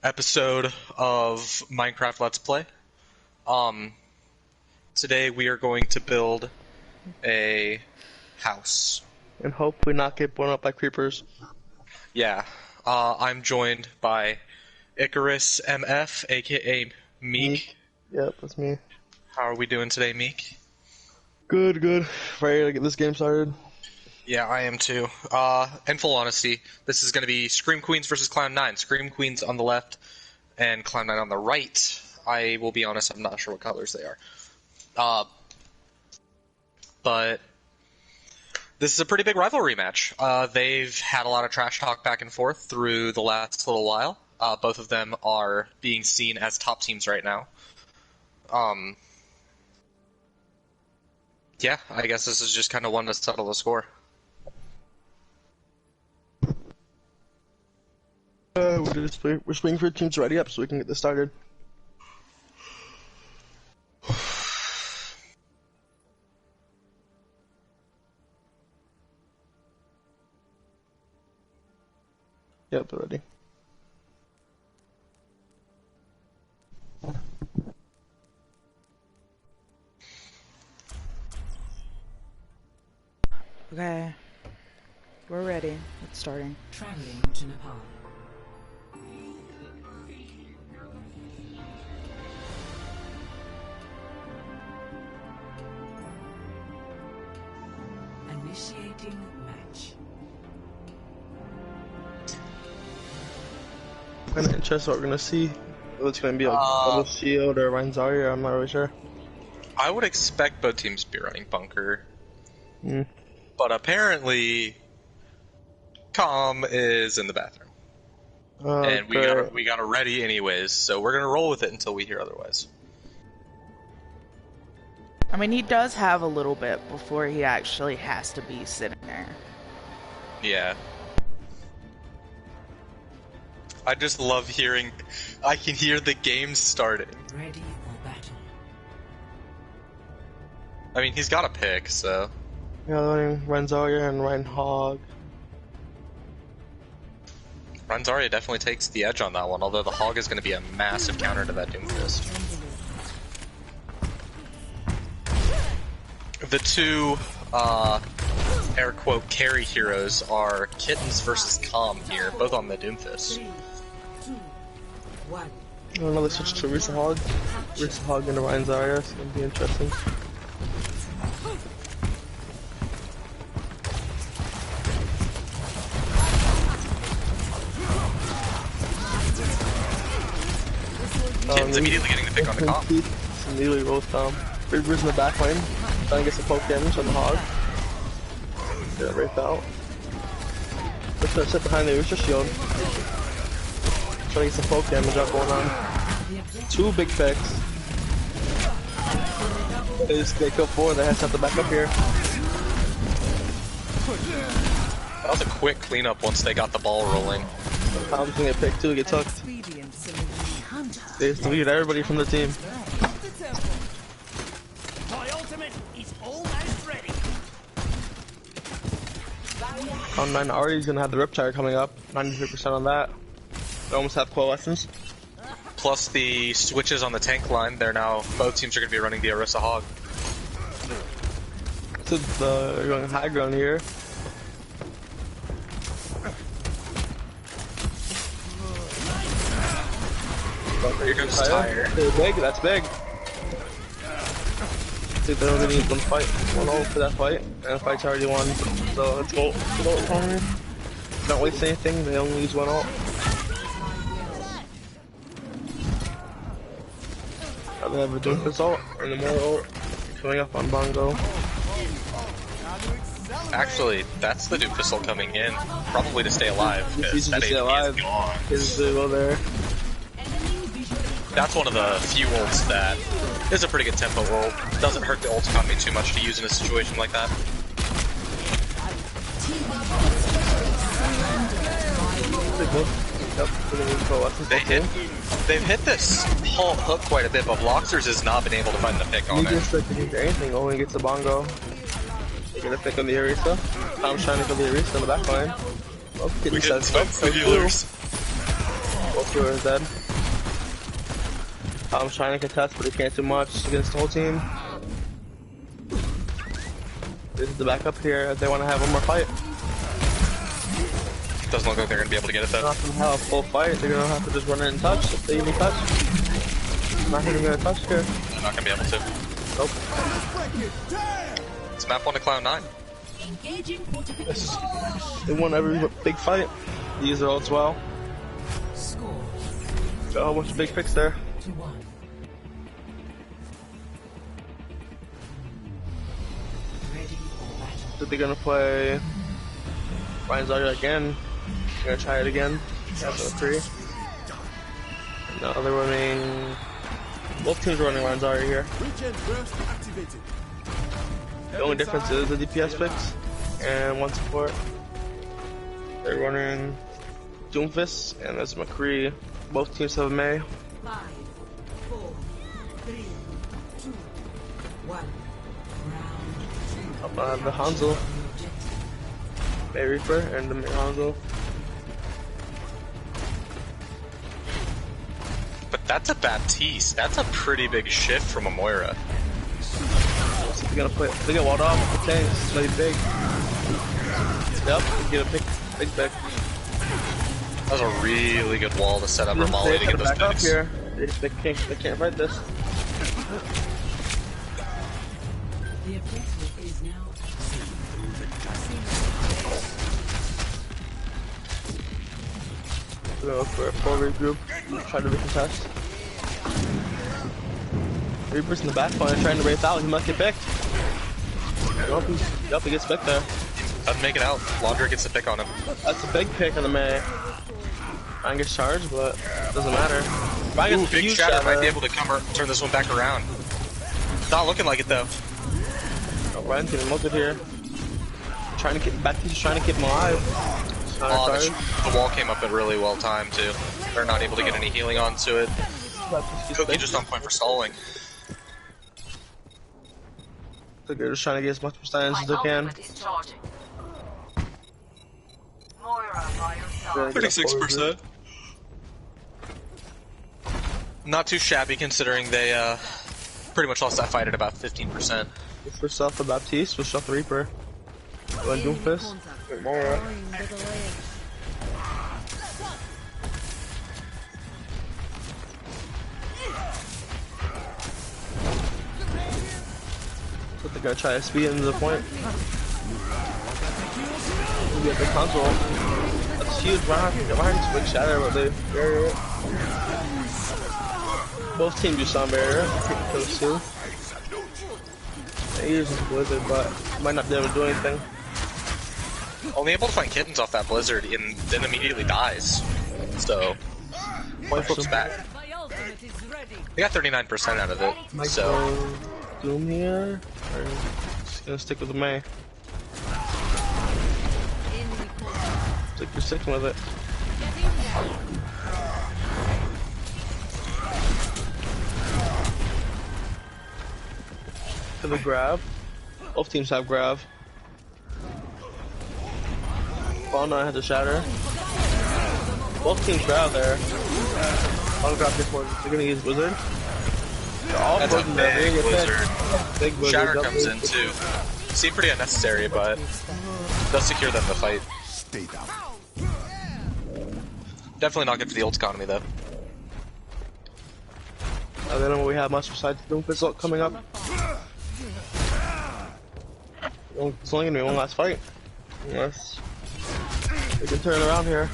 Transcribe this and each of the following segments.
episode of Minecraft Let's Play. Today we are going to build a house. And hope we not get blown up by creepers. Yeah. I'm joined by Icarus MF, aka Meek. Yep, that's me. How are we doing today, Meek? Good, good. Ready to get this game started? Yeah, I am too. In full honesty, this is going to be Scream Queens versus Clown9. Scream Queens on the left and Clown9 on the right. I will be honest, I'm not sure what colors they are. But this is a pretty big rivalry match. They've had a lot of trash talk back and forth through the last little while. Both of them are being seen as top teams right now. Yeah, I guess this is just kind of one to settle the score. We're waiting for teams to ready up so we can get this started. Yep, they're ready. Okay, we're ready. It's starting. Traveling to Nepal. Initiating match. I'm kind of interested what we're gonna see. It's gonna be a double shield or Reinzaria, I'm not really sure. I would expect both teams to be running bunker. Hmm. But apparently, Calm is in the bathroom. And we got her ready anyways, so we're gonna roll with it until we hear otherwise. I mean, he does have a little bit before he actually has to be sitting there. Yeah. I just love hearing... I can hear the game starting. Ready for battle. I mean, he's got a pick, so... Yeah, they're running Reinzaria and Reinhog. Ranzaria definitely takes the edge on that one, although the Hog is going to be a massive counter to that Doomfist. The two, air quote, carry heroes are Kittens versus Calm here, both on the Doomfist. 3, 2, 1. Oh, another switch to Risa Hog. Risa Hog into Reinzaria, it's gonna be interesting. Kittens immediately getting the pick on the Calm. Immediately rolls Calm. Reaper's in the back lane, trying to get some poke damage on the Hog. Get it raped out. Let's gonna sit behind the Rooster Shield. Trying to get some poke damage up going on. Two big picks. They kill four, they have to back up here. That was a quick cleanup once they got the ball rolling. Calm's gonna get picked too, get tucked. They just deleted everybody from the team. My ultimate is almost ready. Clown9 already is gonna have the Riptire coming up. 93% on that. They almost have coalescence. Plus the switches on the tank line, they're now, both teams are going to be running the Orisa Hog. So they're going high ground here. Here comes Tire. Big, that's big. See, they don't really need one fight. 1-0 for that fight, and the fight's already won. So let's go. Don't waste anything, they only use 1 ult. Now they have a Doomfist ult, and the more ult coming up on Bongo. Actually, that's the Doomfist ult coming in, probably to stay alive. He's easy to stay alive. Is well there. That's one of the few ults that is a pretty good tempo ult. Doesn't hurt the ult economy too much to use in a situation like that. They've hit this whole hook quite a bit, but Bloxers has not been able to find the pick on it. He just like can do anything, only gets a Bongo. They're gonna pick on the Orisa. Tom's trying to kill the Orisa in the back line. Oh, Kitty says the healers. Both two are dead. I'm trying to contest, but he can't do much against the whole team. This is the backup here. They want to have one more fight. Doesn't look like they're gonna be able to get it They're though. not gonna have a full fight. They're gonna have to just run in and touch if they even touch. Not even gonna touch here. They're not gonna be able to. Nope. It's map 1 to Cloud9. Engaging fortification. They won every big fight. These are all as well. Score Got a whole bunch of big picks there. 2-1. Ready for battle. So they're gonna play Ryan Zarya again. They're gonna try it again. After the 3. No, they're running. Both teams are running Ryan Zarya here. The only difference is the DPS picks and one support. They're running Doomfist and there's McCree. Both teams have a May. 5, 4, 3, 2, 1. Round 2. Up on the Hanzo, May Reaper, and the May Hanzo. But that's a Baptiste. That's a pretty big shift from a Moira. So they're gonna play. They get walled off. The tanks. It's really big. Yep. Get a big pick. That was a really good wall to set up her Molly to get those back up picks. here. They can't fight this. The objective is now We're gonna go for a full regroup. Try to recontest. Reaper's in the back line trying to race out. He must get picked. Yup, he gets picked there. Doesn't make it out. Laundry gets the pick on him. That's a big pick on the May. Ryan gets charged, but it doesn't matter. Ryan gets a Big huge Shatter shot, might be able to turn this one back around. Not looking like it though. Oh, Ryan's getting melted here. Trying to keep back. He's trying to keep him alive. Oh, the wall came up at really well timed too. They're not able to get any healing onto it. Cookie just on point for stalling. So they're just trying to get as much percentage as they can. 36%. Not too shabby considering they pretty much lost that fight at about 15%. First off the Baptiste, switch off the Reaper. Go and Doomfist. Get Moira. So they're gonna try to speed into the point. We get the console. That's huge. Why not big shatter, but they barrier it. Both teams do some barrier. Those two. They use this blizzard, but might not be able to do anything. Only able to find kittens off that blizzard and then immediately dies. So, point flips back. They got 39% out of it. Might So, go Doom here, or just gonna stick with the May. Stick for 6 with it. To the grab. Both teams have grab. Fauna has a shatter. Both teams grab there. I'll grab this one. They're gonna use Wizard. They're all that's a putting their big ring blizzard. attack. Big Wizard. Shatter comes in too. Seemed pretty unnecessary, but does secure them the fight. Stay down. Definitely not good for the ult economy though. I don't know we have much besides Doom Pistol coming up. It's only gonna be one last fight. Unless we can turn around here.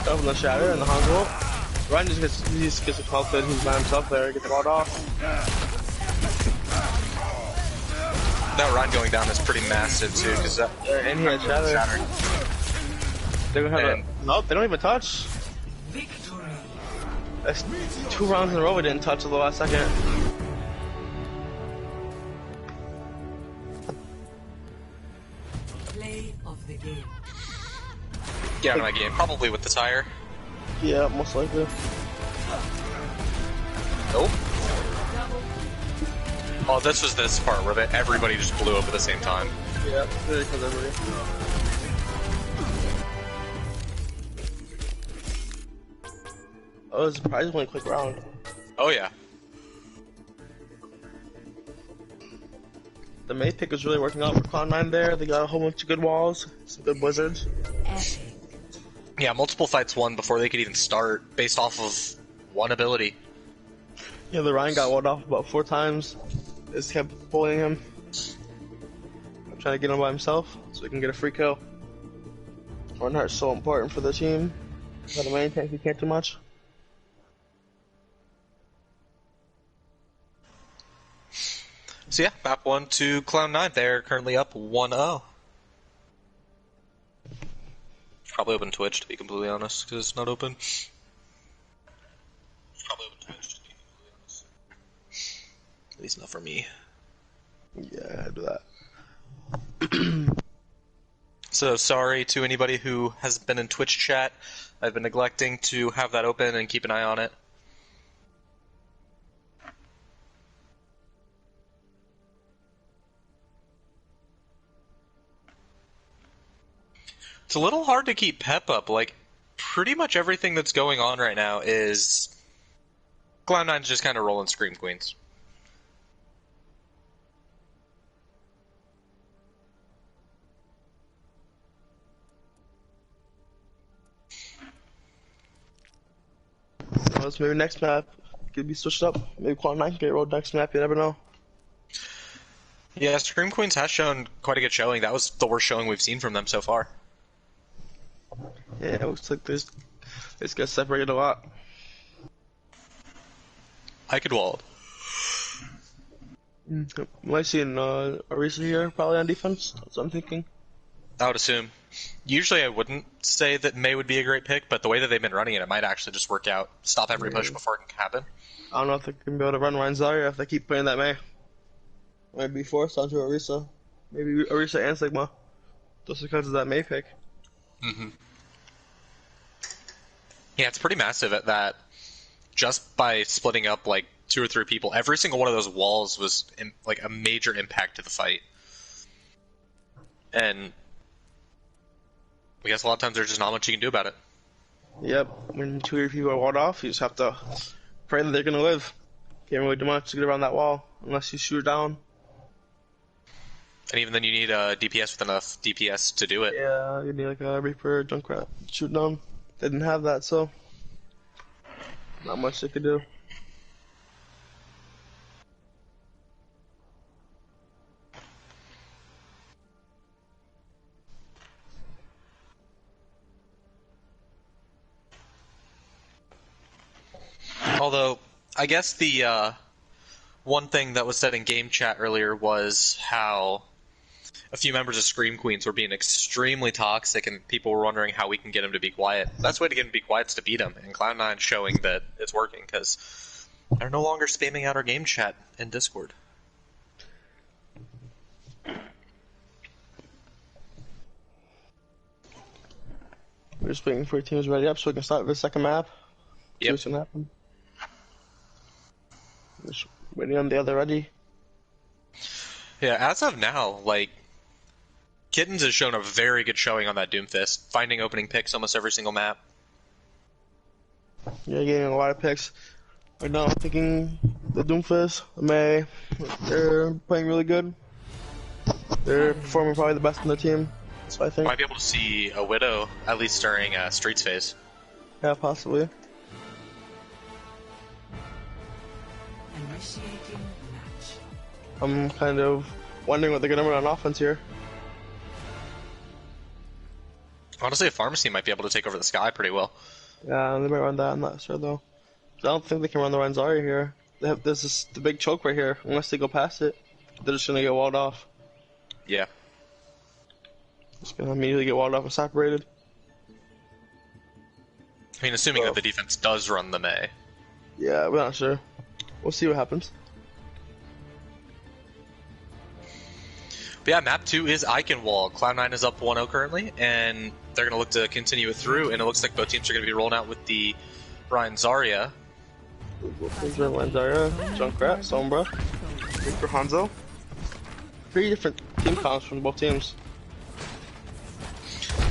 Open the shatter and the Hanzo. Ryan just gets assaulted. He's by himself there. Gets bought off. That run going down is pretty massive too, because that And he had shatter. They're gonna have a. Nope, they don't even touch. victory. That's 2 rounds in a row we didn't touch at the last second. Play of the game. get out of my game, probably with the tire. Yeah, most likely. Nope. Oh, this was this part where everybody just blew up at the same time. Yeah, really because everybody. was a surprisingly quick round. Oh yeah. The May pick is really working out for Cloud9 there. They got a whole bunch of good walls, some good blizzards. Epic. Yeah, multiple fights won before they could even start, based off of one ability. Yeah, the Ryan got walled off about 4 times. They just kept bullying him. I'm trying to get him by himself so he can get a free kill. Reinhardt's so important for the team. Got a main tank, he can't do much. So yeah, map 1 to Cloud9. They're currently up 1-0. Probably open Twitch, to be completely honest, because it's not open. Probably open Twitch, to be completely honest. At least not for me. Yeah, I do that. So sorry to anybody who has been in Twitch chat. I've been neglecting to have that open and keep an eye on it. It's a little hard to keep pep up. Like, pretty much everything that's going on right now is Cloud9's just kind of rolling Scream Queens. Well, maybe next map could be switched up. Maybe Cloud9 can get rolled next map, you never know. Yeah, Scream Queens has shown quite a good showing. That was the worst showing we've seen from them so far. Yeah, it looks like they just got separated a lot. I could wall it. Might see Orisa here, probably on defense. That's what I'm thinking. I would assume. Usually I wouldn't say that May would be a great pick, but the way that they've been running it, it might actually just work out. Stop every push before it can happen. I don't know if they're going to be able to run Ryan Zarya if they keep playing that May. Might be forced onto Orisa. Maybe Orisa and Sigma. Just because of that May pick. Mm-hmm. Yeah, it's pretty massive at that. Just by splitting up like 2 or 3 people, every single one of those walls was like a major impact to the fight. And I guess a lot of times there's just not much you can do about it. Yep, when 2 or 3 people are walled off, you just have to pray that they're going to live. Can't really do much to get around that wall unless you shoot it down. And even then you need a DPS with enough DPS to do it. Yeah, you need like a Reaper, Junkrat, shoot down. They didn't have that, so not much they could do. Although, I guess the one thing that was said in game chat earlier was how a few members of Scream Queens were being extremely toxic, and people were wondering how we can get them to be quiet. The best way to get them to be quiet is to beat them, and Cloud9 showing that it's working, because they're no longer spamming out our game chat in Discord. We're just waiting for teams ready up so we can start the second map. Yep. See what's gonna happen. Just waiting on the other ready. Yeah, as of now, like, Kittens has shown a very good showing on that Doomfist, finding opening picks almost every single map. Yeah, getting a lot of picks. Right now I'm thinking the Doomfist, the May, they're playing really good. They're performing probably the best in the team. So I think. Might be able to see a Widow, at least during Streets phase. Yeah, possibly. Initiating match. I'm kind of wondering what they're gonna run on offense here. Honestly, a Pharmacy might be able to take over the Sky pretty well. Yeah, they might run that. I'm not sure though. I don't think they can run the Ranzari here. There's the big choke right here. Unless they go past it, they're just gonna get walled off. Yeah. Just gonna immediately get walled off and separated. I mean, assuming that the defense does run the May. Yeah, we're not sure. We'll see what happens. But yeah, map 2 is Eichenwald. Cloud9 is up 1-0 currently, and they're going to look to continue it through, and it looks like both teams are going to be rolling out with the Ryan Zarya. Lanzara, Junkrat, Sombra, Victor Hanzo. 3 different team comps from both teams.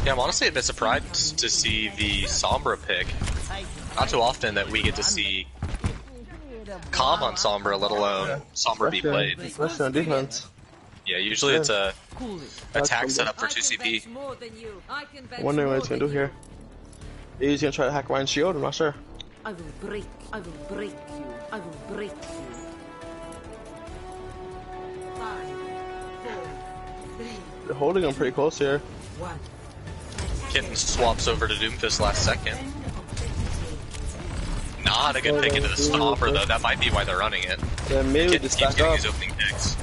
Yeah, I'm honestly a bit surprised to see the Sombra pick. Not too often that we get to see calm on Sombra, let alone Sombra be played. Especially on defense. Yeah, usually it's a attack setup for 2CP. I'm wondering what he's gonna do here. He's gonna try to hack Ryan's shield, I'm not sure. I will break you. I will break you. 5, 4, 3, They're holding him pretty close here. 1. Kitten swaps over to Doomfist last second. Not a good pick into the Stomper though, that might be why they're running it. Yeah, maybe Kitten just keeps back getting up. these opening picks.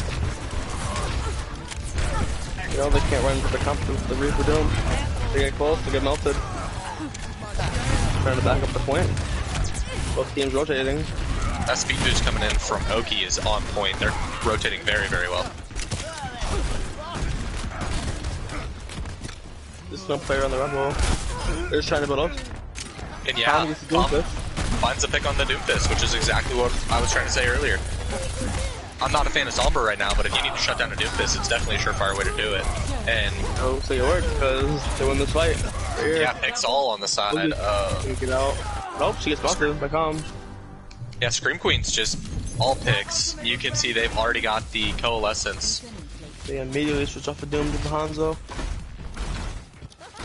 You know, they can't run into the confidence of the Reaper Doom. They get close, they get melted. Trying to back up the point. Both teams rotating. That speed boost coming in from Oki is on point. They're rotating very, very well. There's no player on the Red Wall. They're just trying to build up. And yeah, Gets the Tom Doomfist. finds a pick on the Doomfist, which is exactly what I was trying to say earlier. I'm not a fan of Sombra right now, but if you need to shut down a Doomfist, it's definitely a surefire way to do it. And Oh, so it worked because they win this fight. Right here. yeah, picks all on the side of... Can we get out? Nope, she gets busted by Calm. Yeah, Scream Queens just all picks. You can see they've already got the Coalescence. They immediately switch off the Doom to the Hanzo.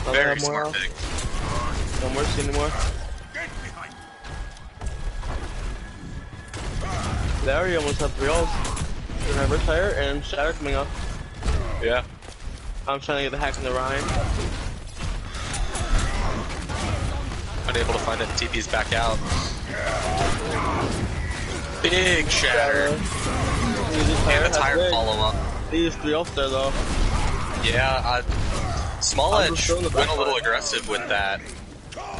Now they Very have more smart health. pick. No mercy anymore. There he almost had 3 ults. They have Retire and Shatter coming up. Yeah. I'm trying to get the hack in the Rhine. Unable to find it, TP's back out. Big shatter. And a tired follow-up. These 3 ults there though. Yeah, Small I'm Edge just throwing the went a back little line. aggressive with that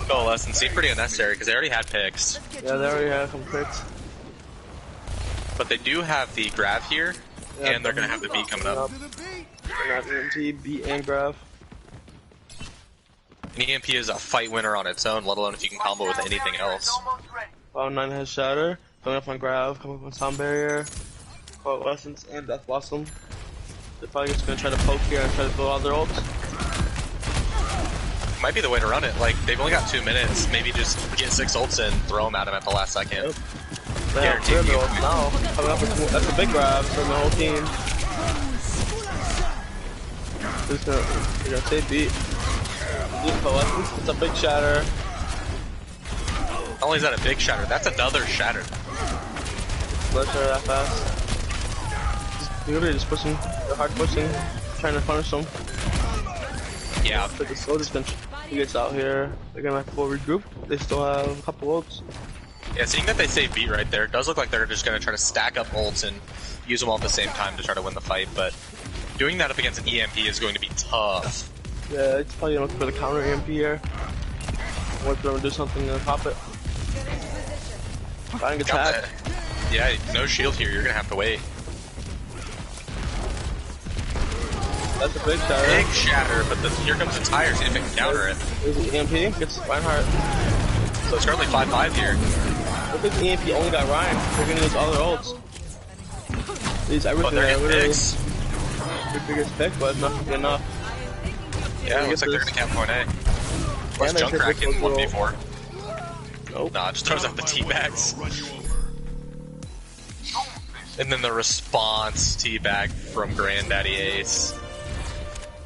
Coalescence. Seemed pretty unnecessary because they already had picks. Yeah, they already have some picks. But they do have the Grav here, Yeah, and they're going to have the beat coming up. They're not EMT, beat and Grav. An EMP is a fight winner on its own, let alone if you can combo with anything else. Cloud9 has Shatter. Coming up on Grav, coming up on Sound Barrier. Coalescence and Death Blossom. They're probably just gonna try to poke here and try to build out their ults. Might be the way to run it. Like, they've only got 2 minutes. Maybe just get 6 ults in, throw them at them at the last second. Yep. They have Guaranteed 3 you. ults now. Coming up with, that's a big grab from the whole team. They're gonna stay beat. Just Coalescence, it's a big Shatter. Not only is that a big shatter, that's another shatter. Let's shatter that fast. They're literally just pushing, they're hard pushing, trying to punish them. Yeah, But the soldier's gonna, he gets out here, they're gonna have to regroup. They still have a couple ults. yeah. Seeing that they say beat right there, it does look like they're just going to try to stack up ults and use them all at the same time to try to win the fight. But doing that up against an EMP is going to be tough. Yeah, it's probably gonna look for the counter EMP here. Wait for them to do something and pop it. Trying to Got attack. that. Yeah, no shield here. You're going to have to wait. That's a big shatter. Big shatter, but here comes the tire. See if it can counter it. There's the EMP, gets Reinhardt. So it's currently 5-5 here. Look at the EMP only got Ryan. They're gonna use all their ults. These But everything they're there, getting literally. picks. Your biggest pick, but not enough. Yeah, it looks like they're going to count point A. Was Junkrat in 1v4? Nope. Nah, just throws out the teabags. And then the response teabag from Granddaddy Ace.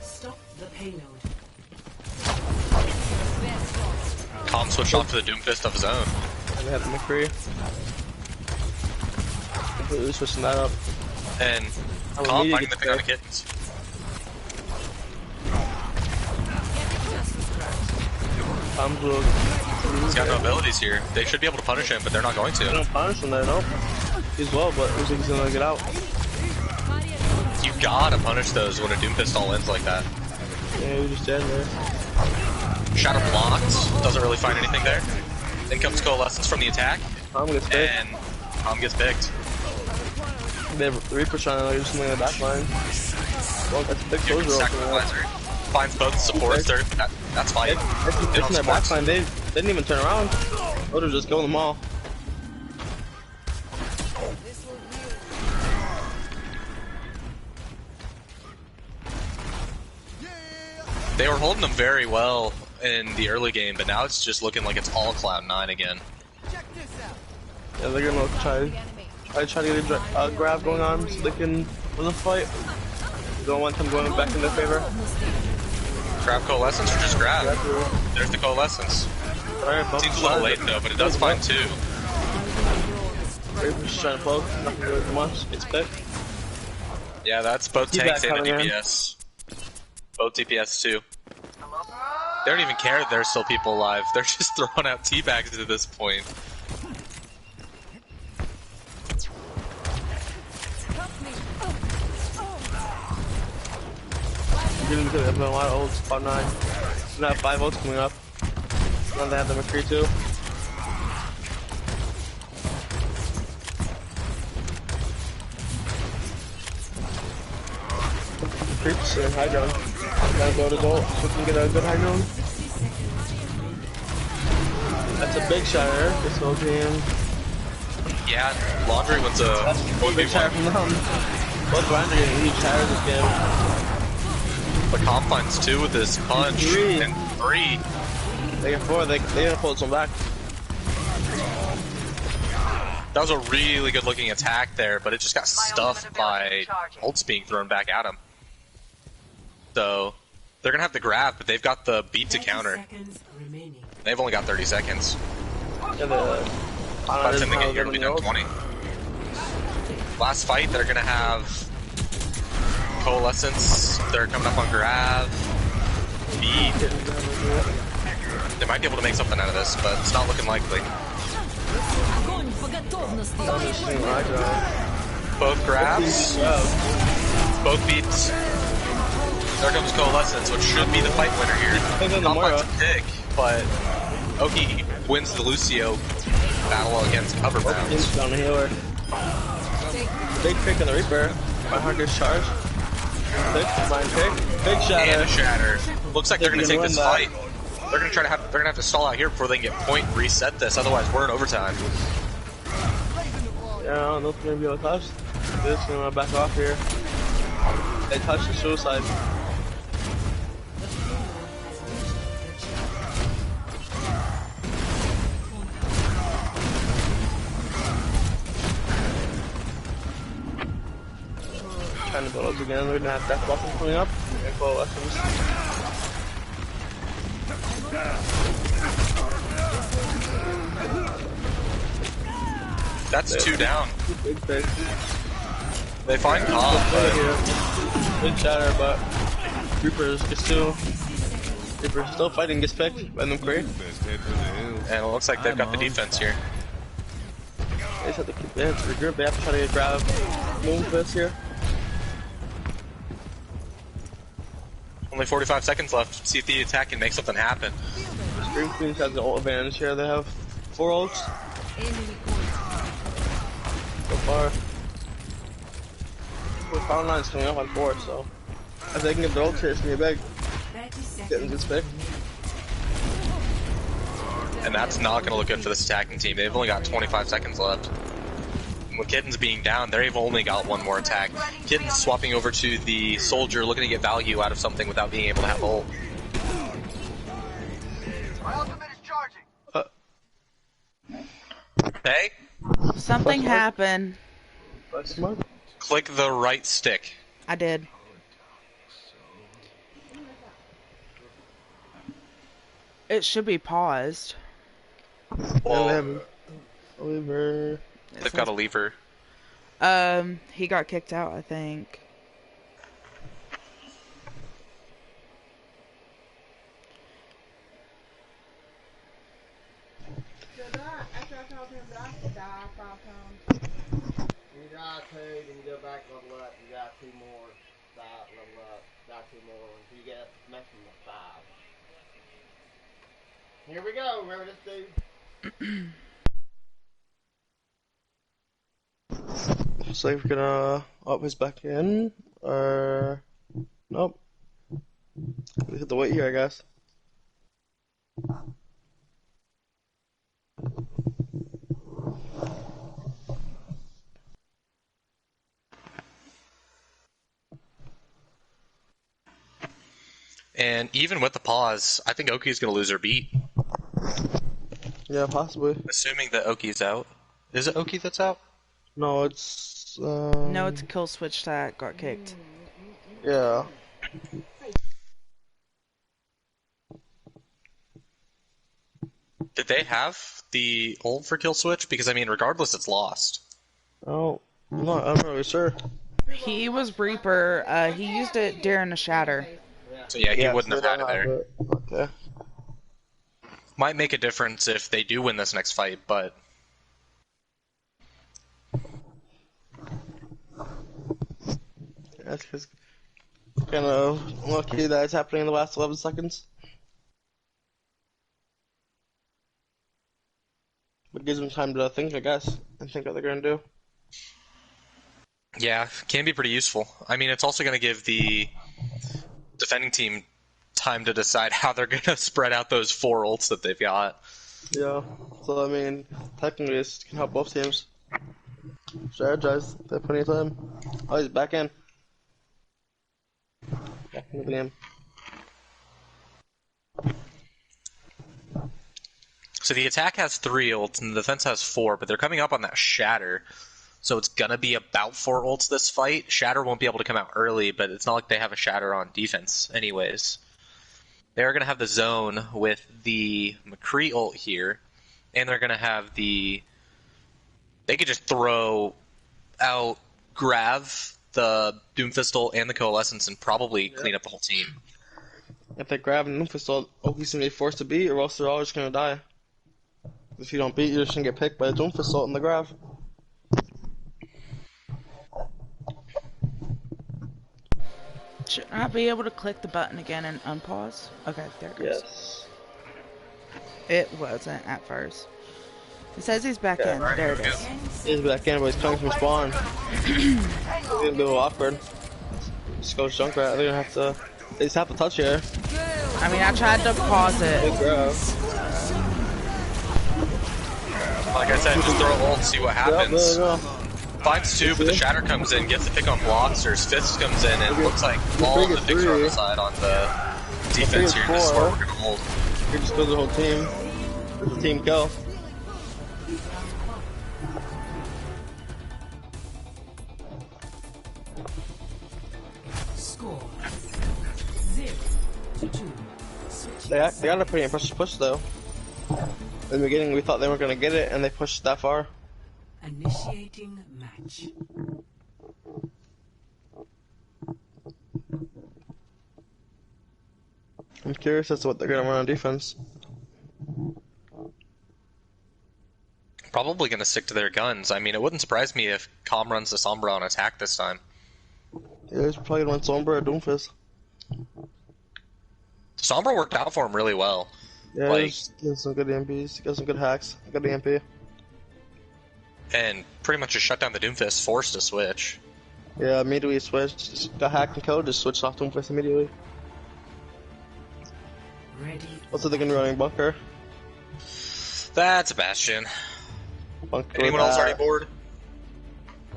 Stop the payload. Calm switched off to the Doomfist of his own. And they have the McCree. Completely switching that up. And Oh, Calm immediate finding the pick on the pick. kittens. Tom's will. He's got no abilities here. They should be able to punish him, but they're not going They to. don't punish him there, nope. He's well, but looks like he's gonna get out. You gotta punish those when a Doomfist all ends like that. Yeah, he was just dead there. Shatter blocked. Doesn't really find anything there. Then comes Coalescence from the attack. Tom gets picked. And Calm gets picked. They have the Reaper trying to do something in the back line. Well, that's a big Here soldier comes opening up. Sacrificer. Finds both supports there. That's fine. It's in their back line. They didn't even turn around. Soldier just killed them all. They were holding them very well in the early game, but now it's just looking like it's all Cloud9 again. Yeah, they're gonna try to get a grab going on so they can win the fight. They don't want them going back in their favor. Grab Coalescence or just grab? There's the Coalescence. Alright, Seems a little late though, but it does find 2. Raven's just trying to poke, not gonna do it much. It's picked. Yeah, that's both tanks and a coming in. DPS. Both DPS too. They don't even care that there's still people alive. They're just throwing out teabags at this point. Giving them a lot of ults, Cloud9. They're gonna have 5 ults coming up. Now they have the McCree too. Creeps in high ground. Gotta go to goal so we can get a good high ground. That's a big shatter this whole game. Yeah, Laundry wins a That's a big shatter from them. Both lines are getting huge shatters this game. The Confines 2 with this punch. 3. And 3. They get 4, they gotta pull this one back. That was a really good looking attack there, but it just got stuffed by ults being thrown back at him. So, they're gonna have the grab, but they've got the beat to counter. They've only got 30 seconds. Yeah, By the time they get here, it'll be done 20. Last fight, they're gonna have Coalescence. They're coming up on grab. Beat. They might be able to make something out of this, but it's not looking likely. Both grabs. Both beats. There comes Coalescence, which should be the fight winner here. Confines a pick, but Oki wins the Lucio battle against cover bounds. Down the healer. Big pick on the Reaper. My heart gets charged. Pick, mine pick. Big shatter. And a shatter. Looks like they're gonna take this fight. They're gonna have to stall out here before they can get point and reset this. Otherwise, we're in overtime. Yeah, I don't know if they're gonna be able to touch. They're just gonna back off here. They touch the suicide. Trying to build up again. We're gonna have death buffing coming up. And Coalescence. That's 2 down. Big pick. They find Calm, but Big shatter, but Reaper gets 2. Reaper still fighting, gets picked by them McCree. and it looks like they've got the defense here. They just have to keep, they have to regroup, they have to try to get grab move this here. Only 45 seconds left. See if the attack can make something happen. Scream Queens has the ult advantage here. They have 4 ults so far. Cloud9's coming up on 4, so if they can get their ult here, it's gonna be big. Getting this pick. And that's not going to look good for this attacking team. They've only got 25 seconds left. With Kitten's being down, they've only got 1 more attack. Kitten's swapping over to the Soldier, looking to get value out of something without being able to have ult. My ultimate is charging. Hey, Something happened. That's smart. click the right stick. I did. It should be paused. Well, they have a lever. They've got a lever. He got kicked out, I think. You got 2, then you go back level up, you got 2 more, level up, got 2 more, until you get maximum of 5. Here we go, remember this dude? So we're gonna up his back in, or nope. We hit the wait here, I guess. And even with the pause, I think Oki's going to lose her beat. Yeah, possibly. Assuming that Oki's out. Is it Oki that's out? No, it's No, it's Kill Switch that got kicked. yeah. Did they have the ult for Kill Switch? Because, I mean, regardless, it's lost. Oh, I'm not really sure. He was Reaper. He used it during the Shatter. So, yeah, he wouldn't so have had it they there. don't have it. Okay. Might make a difference if they do win this next fight, but... That's just kind of lucky that it's happening in the last 11 seconds. But gives them time to think, I guess, and think what they're going to do. Yeah, can be pretty useful. I mean, it's also going to give the defending team time to decide how they're going to spread out those 4 ults that they've got. Yeah, so I mean, technically this can help both teams strategize. They have plenty of time. Oh, he's back in. Back into the game. So the attack has 3 ults and the defense has 4, but they're coming up on that Shatter. So it's going to be about 4 ults this fight. Shatter won't be able to come out early, but it's not like they have a Shatter on defense anyways. They're going to have the zone with the McCree ult here, and they're going to have the... They could just throw out Grav, the Doomfist ult, and the Coalescence and probably clean up the whole team. If they grab an Doomfist, Oki's gonna be forced to beat, or else they're all just gonna die. If you don't beat, you're just gonna get picked by the Doomfist and the Grav. Should I be able to click the button again and unpause? Okay, there it goes. Yes. It wasn't at first. It says he's back in. There it is. He's back in, but he's coming from spawn. It's gonna be a little awkward. Just go Junkrat. They're gonna have to. They just have to touch here. I mean, I tried to pause Big it. Grav. Like I said, just throw ult, see what Yep, there happens. you go. Finds 2, but the Shatter comes in, gets the pick on blocks, there's Fist comes in, and it looks like all the picks are on the side on the defense here. This is where we're going to hold. Here just goes the whole team. There's a team kill. Score 0-2. They got a pretty impressive push though. In the beginning we thought they weren't going to get it and they pushed that far. Initiating match. I'm curious as to what they're going to run on defense. Probably going to stick to their guns. I mean, it wouldn't surprise me if Calm runs the Sombra on attack this time. Yeah, he's probably going to run Sombra or Doomfist. Sombra worked out for him really well. Yeah, Like- he's getting some good EMPs, he got some good hacks, good EMP. And pretty much just shut down the Doomfist, forced to switch. Yeah, immediately switched, just got hacked and killed, just switched off Doomfist immediately. Ready. Also, they're going to be running Bunker. That's a Bastion. Bunker Anyone with else already that. bored?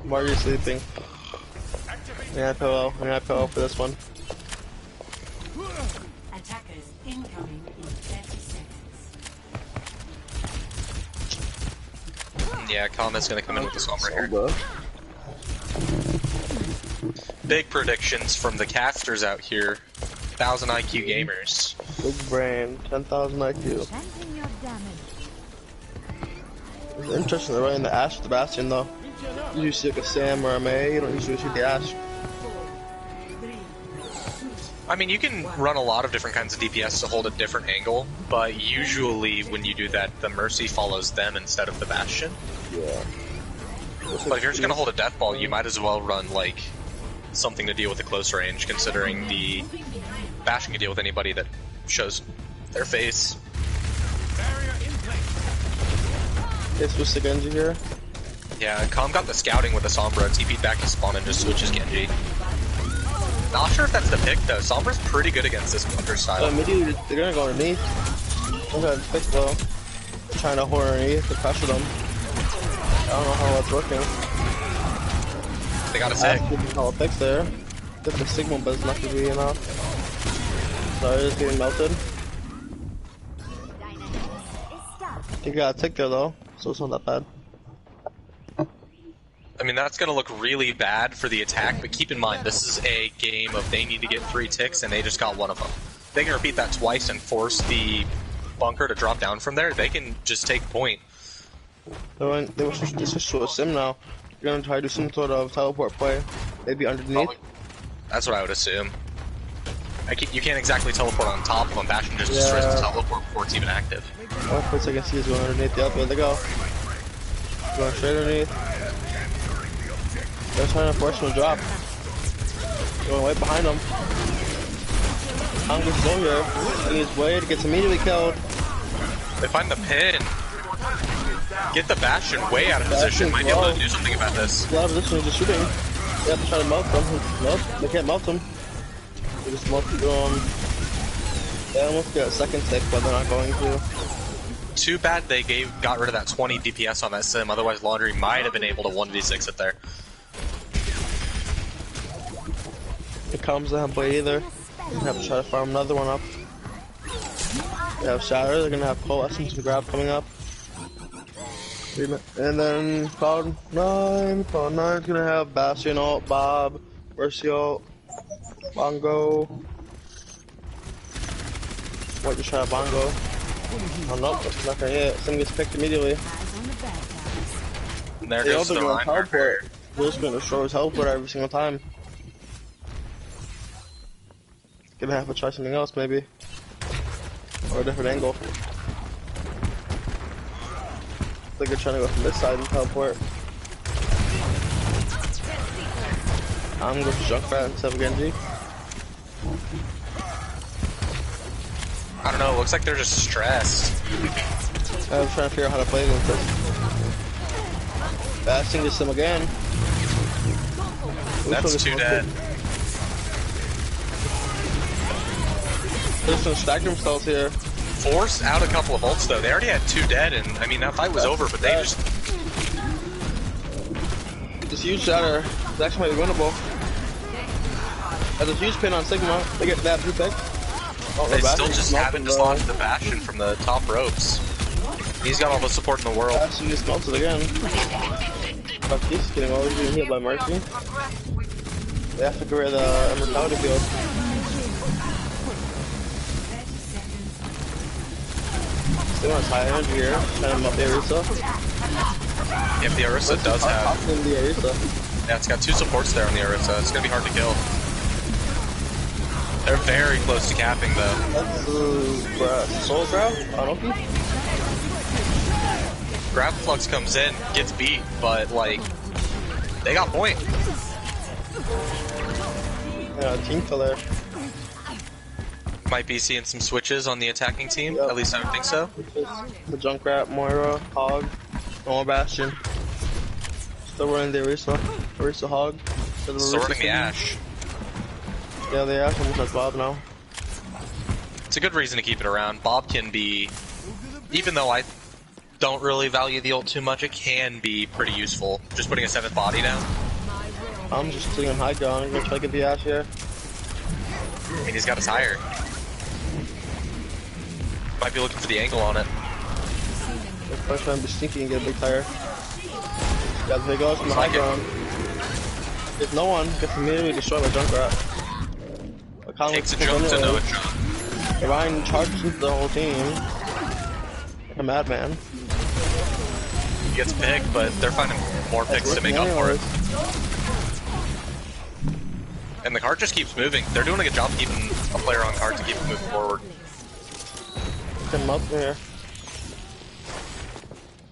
Mario's sleeping. Yeah, pillow. I'm gonna pillow for this one. Attackers incoming in 30 seconds. Yeah, Calm is going to come in with the Sombra here. Sombra. Big predictions from the casters out here. 1,000 IQ gamers. Big brain, 10,000 IQ. It's interesting they're running the Ash with the Bastion though. You usually see like a Sam or a May, you don't usually see the Ash. I mean, you can run a lot of different kinds of DPS to hold a different angle, but usually when you do that, the Mercy follows them instead of the Bastion. Yeah. But if you're just going to hold a Death Ball, you might as well run, like, something to deal with the close range, considering the Bastion can deal with anybody that shows their face. It's just the Genji here. Yeah, Calm got the scouting with the Sombra, TP'd back to spawn and just switches Genji. Not sure if that's the pick though. Sombra's pretty good against this Bunker style. Immediately they're gonna go underneath. I'm gonna pick though. Trying to hold underneath to pressure them. I don't know how that's working. They got a sig. All picks there. Get the Sigma, but it's not gonna be enough. So sorry, it's getting melted. You got a tick there though, so it's not that bad. I mean, that's going to look really bad for the attack, but keep in mind, this is a game of they need to get 3 ticks, and they just got 1 of them. They can repeat that twice and force the bunker to drop down from there. They can just take point. They switched to a sim now. You're going to try to do some sort of teleport play. Maybe underneath. Probably. That's what I would assume. You can't exactly teleport on top of them. Bastion just destroys the teleport before it's even active. One place I can see is going underneath. Yep, there they go. Going straight underneath. They're trying to force him to drop. Going right behind him. Congress is over here. In his way, gets immediately killed. They find the pin. Get the Bastion way out of position. Might be able to do something about this. Yeah, position is just shooting. They have to try to melt them. Nope, they can't melt them. They just melt them. They almost get a second tick, but they're not going to. Too bad they got rid of that 20 DPS on that sim. Otherwise, Laundry might have been able to 1v6 it there. It comes to him play either. They have to try to farm another one up. They have Shatter, they're gonna have Coalescence and Grab coming up. And then Cloud9's gonna have Bastion ult, Bob, Mercy ult, Bongo. What, just try a Bongo? Oh nope, that's not gonna hit. Sim gets picked immediately. And there goes the teleport. They're just gonna destroy his teleport every single time. Gonna have to try something else, maybe. Or a different angle. I think they're trying to go from this side and teleport. I'm gonna go for Junkrat instead of Genji. I don't know, it looks like they're just stressed. I'm trying to figure out how to play against this. Basting gets them again. That's 2 dead. They're just gonna stack themselves here. Forced out a couple of ults though. They already had 2 dead, and I mean that fight was over. But they just this huge shatter is actually might be winnable. There's a huge pin on Sigma. They get that 2 pick. Oh, they still just haven't dislodged the Bastion from the top ropes. He's got all the support in the world. Bastion just melted again. But he's getting all getting hit by Mercy. They have to get rid of the Immortality field. They want high energy here, trying to melt the Arisa. If the Arisa does have... The Arisa. Yeah, it's got 2 supports there on the Arisa. It's going to be hard to kill. They're very close to capping, though. That's Soul Grab? Anoki? Grab Flux comes in, gets beat, but, like, they got point. Yeah, team killer. Might be seeing some switches on the attacking team. Yep. At least I would think so. The Junkrat, Moira, Hog, more Bastion. Still running the Arisa. Arisa Hog. Sorting the Ash. Yeah, the Ash almost has Bob now. It's a good reason to keep it around. Bob can be, even though I don't really value the ult too much, it can be pretty useful. Just putting a 7th body down. I'm just sitting on high ground. I'm gonna try to get the Ash here. I mean, he's got a tire. Might be looking for the angle on it. First trying to be sneaky and get a big tire. Yeah, there he goes from the high ground. If no one gets immediately destroyed by Junkrat. Takes a jump to no jump. Ryan charges into the whole team. Like a madman. He gets picked, but they're finding more picks to make up for it. And the cart just keeps moving. They're doing a good job keeping a player on cart to keep it moving forward. Get him up here.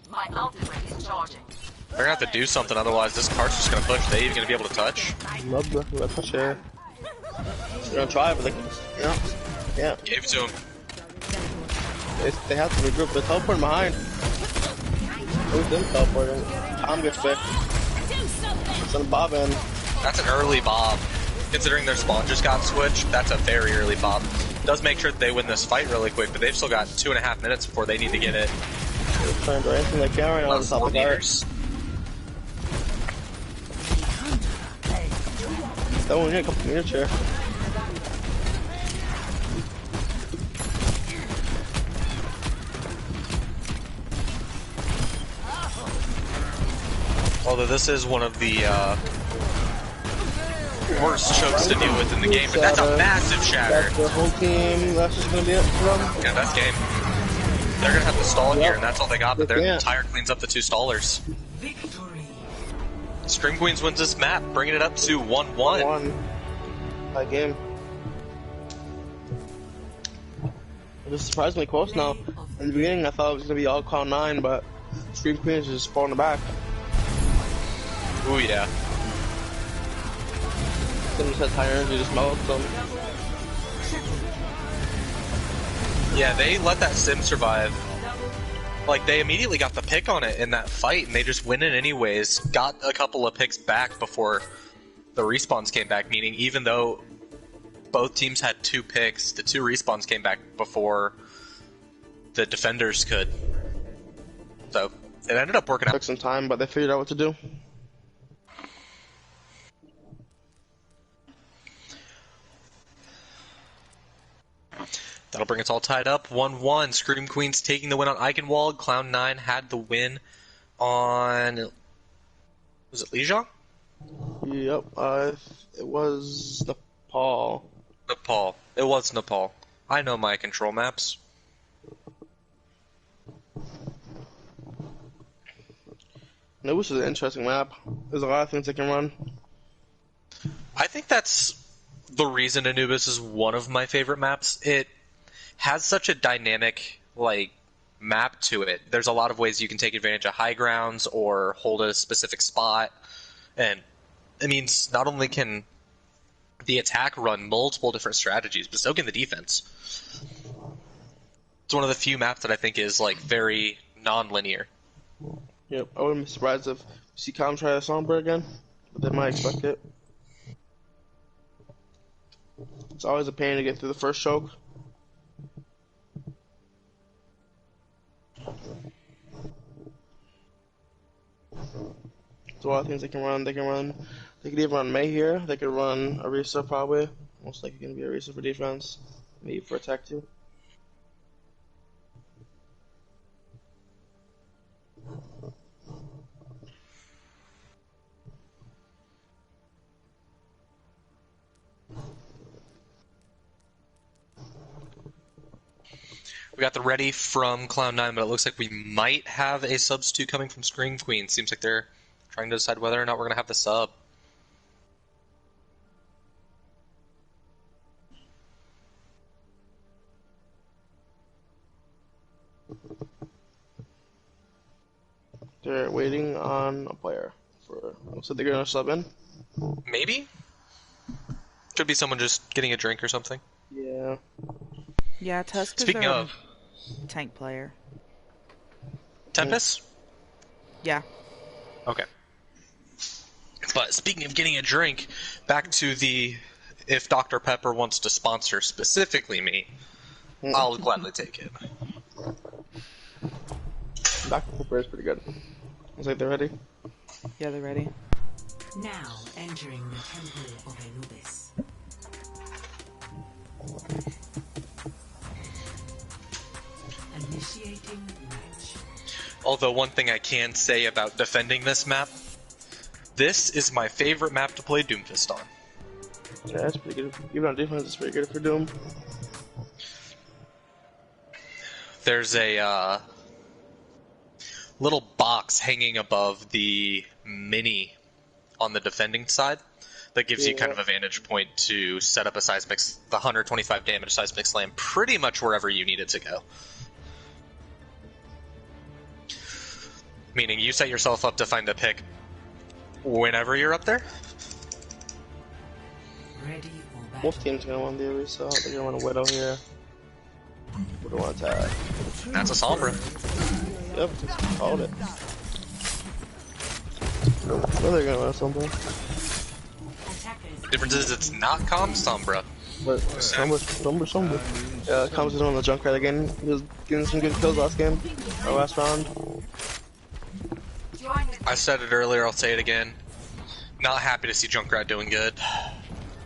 My ultimate is charging. They're gonna have to do something, otherwise this cart's just gonna push. They even gonna be able to touch? Love the touch here. They're gonna try, but they yeah. Gave it to him. They have to regroup. They're teleporting behind. Who's them teleporting? Tom gets picked. Send a Bob in. That's an early Bob. Considering their spawn just got switched, that's a very early Bob. Does make sure that they win this fight really quick, but they've still got 2.5 minutes before they need to get it. They're trying to do anything they can right now on the top of the guards. That one hit a couple meters here. Although this is one of the worst chokes to deal with in the game, but that's a massive shatter. That's the whole team. That's just gonna be it for them. Yeah, that's game. They're gonna have to stall here, and that's all they got. But their entire cleans up the 2 stallers. Victory. Scream Queens wins this map, bringing it up to 1-1. 1-1. By game. It was surprisingly close now. In the beginning, I thought it was gonna be all Clown9, but Scream Queens just falling back. Ooh yeah. Them just has high energy, just melts them. Yeah, they let that sim survive. Like, they immediately got the pick on it in that fight, and they just win it anyways. Got a couple of picks back before the respawns came back, meaning even though both teams had 2 picks, the 2 respawns came back before the defenders could. So, it ended up working out. Took some time, but they figured out what to do. That'll bring us all tied up. 1-1. Scream Queens taking the win on Eichenwald. Clown9 had the win on... Was it Lijiang? Yep, it was Nepal. Nepal. It was Nepal. I know my control maps. Anubis is an interesting map. There's a lot of things they can run. I think that's the reason Anubis is one of my favorite maps. It has such a dynamic, like, map to it. There's a lot of ways you can take advantage of high grounds or hold a specific spot. And it means not only can the attack run multiple different strategies, but so can the defense. It's one of the few maps that I think is, like, very non-linear. Yep, I wouldn't be surprised if we see Calm try the Sombra again, but they might expect it. It's always a pain to get through the first choke. There's a lot of things they can run. They could even run Mei here. They could run Arisa probably. Most likely going to be Arisa for defense. Maybe for attack too. We got the ready from Clown9, but it looks like we might have a substitute coming from Scream Queen. Seems like they're trying to decide whether or not we're going to have the sub. They're waiting on a player. So they're going to sub in? Maybe? Could be someone just getting a drink or something. Yeah. Yeah, Tusk is Speaking their of... tank player. Tempest? Yeah. Okay. But speaking of getting a drink, back to the... If Dr. Pepper wants to sponsor specifically me, I'll gladly take it. Dr. Pepper is pretty good. Looks like they're ready. Yeah, they're ready. Now entering the temple of Anubis. Initiating match. Although one thing I can say about defending this map, this is my favorite map to play Doomfist on. Yeah, that's pretty good. Even on defense, it's pretty good for Doom. There's a little box hanging above the mini on the defending side that gives you kind of a vantage point to set up a seismic, the 125 damage seismic slam pretty much wherever you need it to go. Meaning you set yourself up to find a pick whenever you're up there. Ready for battle. Both teams are going to want the Arisa. They're going to want a Widow here. What do I want to attack? That's a Sombra. Yep, called it. Where are they going to want something? The difference is it's not Calm Sombra. But Sombra. Yeah, Calm's is on the Junkrat again. He was getting some good kills last game, or last round. I said it earlier, I'll say it again. Not happy to see Junkrat doing good.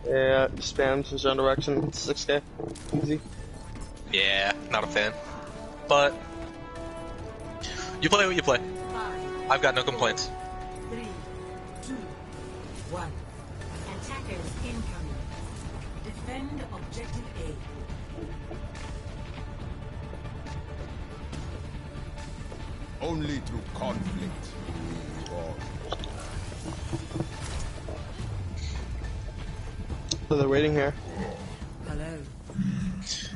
Yeah, spams his own direction. It's 6k. Easy. Yeah, not a fan. But you play what you play. I've got no complaints. 2, 1. Attackers incoming. Defend objective A. Only through conflict. So they're waiting here. Hello.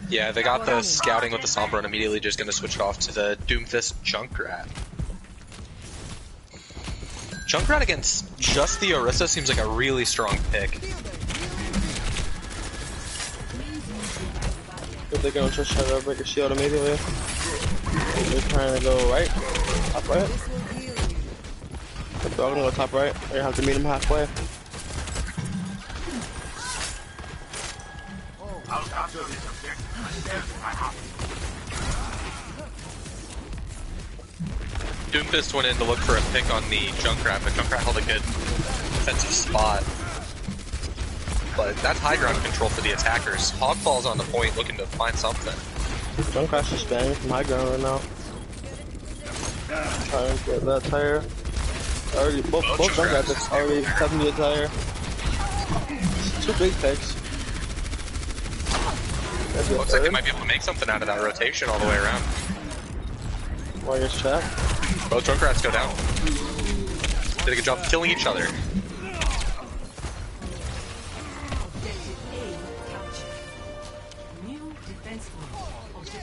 Yeah, they got the scouting with the Sombra and immediately just gonna switch off to the Doomfist Junkrat. Junkrat against just the Orisa seems like a really strong pick. They're gonna just try to break a shield immediately. They're trying to go right, top right. They're all gonna go top right. They have to meet them halfway. Doomfist went in to look for a pick on the Junkrat, but Junkrat held a good defensive spot. But that's high ground control for the attackers. Hogfall's on the point looking to find something. Junkrat's just spamming from high ground right now. Trying to get that tire. Both Junkrats are already 70 a tire. 2 big picks. Looks like they might be able to make something out of that rotation all the way around. Warriors check. Both Junkrats go down. Did a good job of killing each other.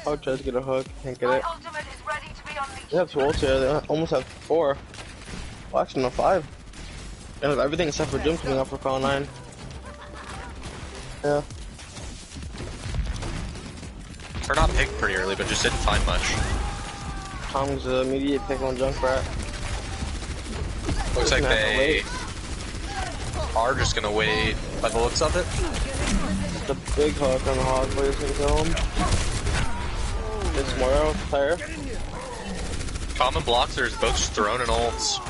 I'll try to get a hook, can't get My it. ultimate is ready to be unleashed. They have 2 ults here, they almost have 4. Well, actually, no, 5. They have everything except for Doom coming up for Clown9. Yeah. They're not picked pretty early, but just didn't find much. Tom's immediate pick on Junkrat. Looks like they are just gonna wait by the looks of it. The big hook on the hog player is gonna kill him. It's more out tire. Common Bloxers both just thrown in ults.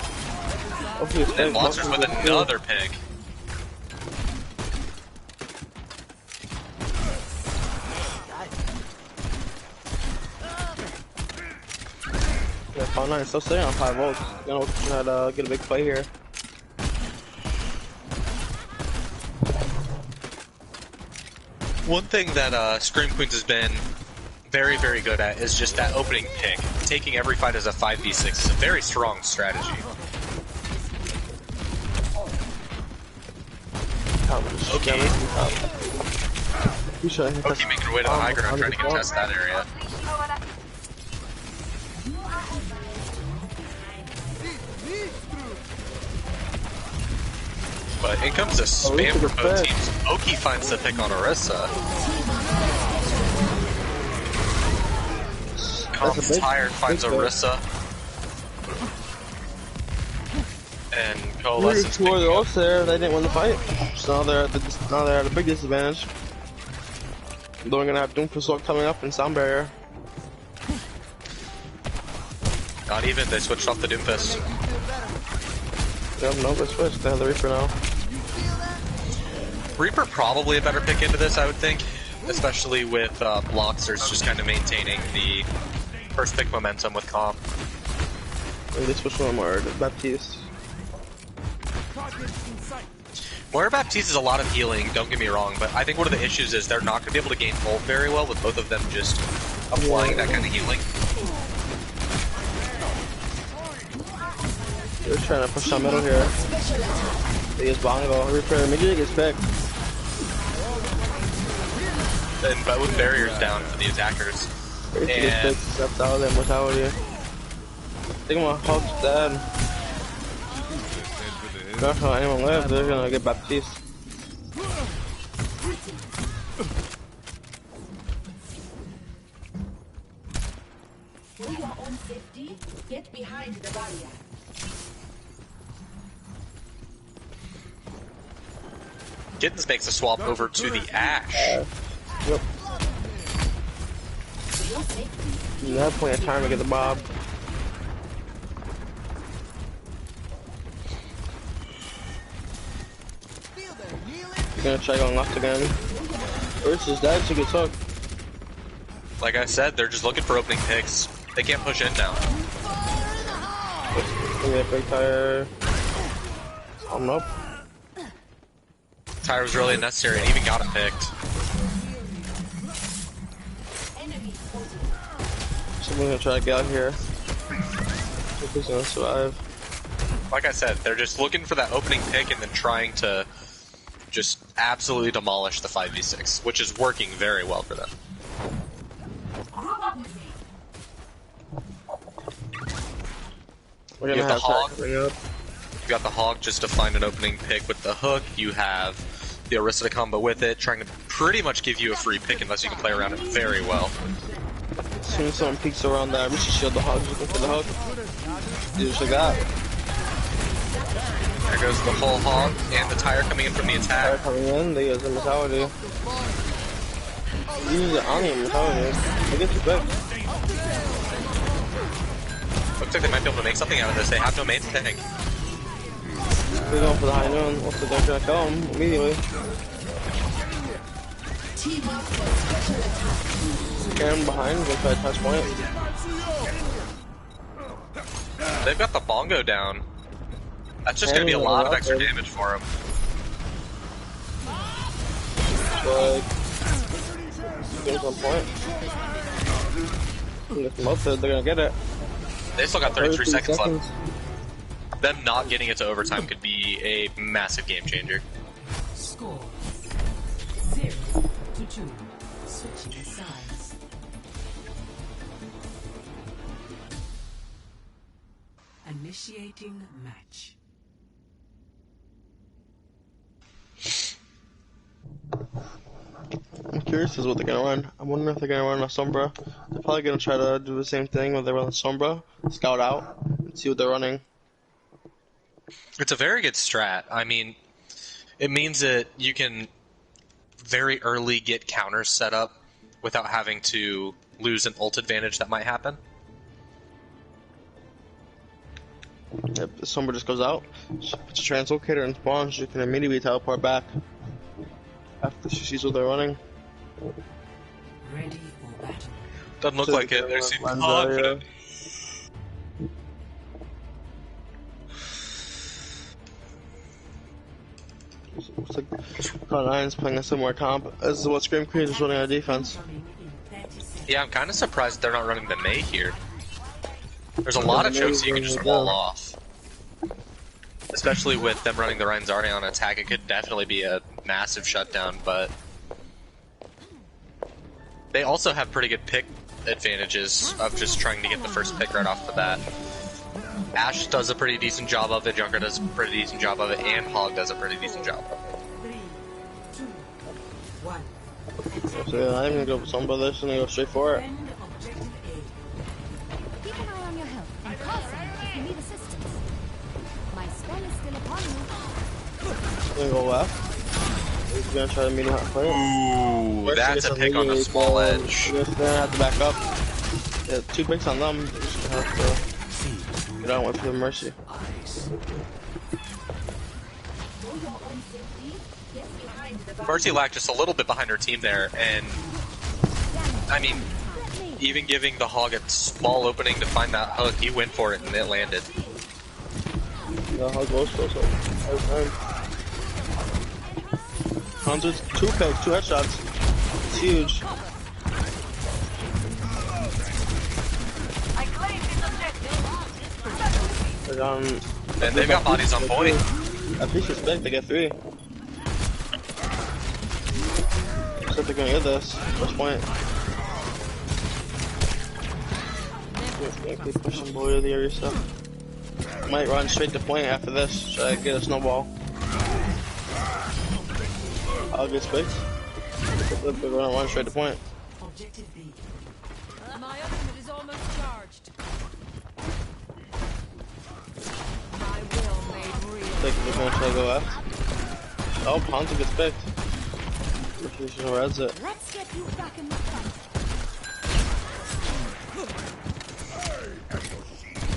And Bloxers with another pick. Yeah, Cloud9 is still sitting on 5 volts. Gonna try to get a big play here. One thing that Scream Queens has been very, very good at is just that opening pick. Taking every fight as a 5v6 is a very strong strategy. Okay. Okay, making her way to the high ground, trying to contest that area. But in comes a spam from both teams. Oki finds the pick on Orisa. Comes tired, finds Orisa. And Coalescence. Two of the ults there, they didn't win the fight. So now they're at a big disadvantage. They're gonna have Doomfist coming up and Sound Barrier. Not even, they switched off the Doomfist. Yep, no, they switched. They have the Reaper now. Reaper probably a better pick into this, I would think. Especially with Bloxers just kind of maintaining the first pick momentum with comp. And they switched one more to Baptiste. Moira Baptiste is a lot of healing, don't get me wrong, but I think one of the issues is they're not going to be able to gain ult very well with both of them just applying that kind of healing. They're trying to push down middle here. They use Bongo. Reaper immediately gets picked. And but with barriers down for the attackers. Reaper gets picked, steps out of their mortality. I think I'm gonna Hulk's dead. Not gonna let anyone live, they're gonna get Baptiste. For your own safety, get behind the barrier. Gittins makes a swap over to the Ash. Yep. You have plenty of time to get the Bob. You're gonna try going left again. Versus that, she gets hooked. Like I said, they're just looking for opening picks. They can't push in now. Give me a big tire. I'm up. Tire was really unnecessary and even got him picked. Someone's gonna try to get out here. Hope he's gonna survive. Like I said, they're just looking for that opening pick and then trying to just absolutely demolish the 5v6, which is working very well for them. We're You gonna have the hog. up. You got the hog just to find an opening pick with the hook. You have the Orisa to combo with it, trying to pretty much give you a free pick unless you can play around it very well. As soon as someone peeks around that, we should shield the hog, looking for the hook. You just like that. There goes the whole hog and the tire coming in from the Fire attack. coming in, they use the mentality. Use the Omni mentality. They get you back. Looks like they might be able to make something out of this. They have no main tank. They're going for the high noon. Looks like they're gonna kill him immediately. Scan behind, go try to touch point. They've got the bongo down. That's just going to be a lot of extra damage for him. Like, get on point. Get them up there, they're gonna get it. They still got 33 seconds left. Them not getting it to overtime could be a massive game changer. Score 0-2. Switching sides. Initiating match. I'm curious as to what they're gonna run. I'm wondering if they're gonna run a Sombra. They're probably gonna try to do the same thing when they run the Sombra, scout out, and see what they're running. It's a very good strat. I mean, it means that you can very early get counters set up without having to lose an ult advantage that might happen. If the Sombra just goes out, she puts a translocator and spawns, she can immediately teleport back after she sees what they're running. Ready for battle. Doesn't look like it. They seem Lanzaria. confident. Looks like Cloud9's playing a similar comp as what Scream Queens is running on defense. Yeah, I'm kind of surprised they're not running the Mei here. There's a lot of chokes you can just wall off. Especially with them running the Reinzari on attack, it could definitely be a massive shutdown, but they also have pretty good pick advantages of just trying to get the first pick right off the bat. Ashe does a pretty decent job of it, Junker does a pretty decent job of it, and Hog does a pretty decent job of it. 3, 2, 1. So yeah, I'm gonna go for Sombra this and go straight for it. End objective A. Keep an eye on your health and call someone if you need assistance. My spell is still upon you. I'm gonna go left. He's gonna try to meet him halfway. Ooh, that's a pick on the small edge. They're gonna have to back up. Yeah, 2 picks on them. They're just gonna have to get out and wait for the Mercy. Mercy lagged just a little bit behind her team there, and I mean, even giving the Hog a small opening to find that hook, he went for it and it landed. The Hog goes for it, so every time. Hunter's 2 picks, 2 headshots. It's huge. They're on. And they've got bodies on point. At least it's big, they get 3. Looks like they're gonna get this. First point. Yeah, keep pushing below the area stuff. Might run straight to point after this. Try to get a snowball. I'll get spiked. They're gonna run straight to point. Objective B. My ultimate is almost charged. My will made real. They're gonna try to go left. Oh, Hunter gets picked. She's gonna res it. Let's get you back in the fight.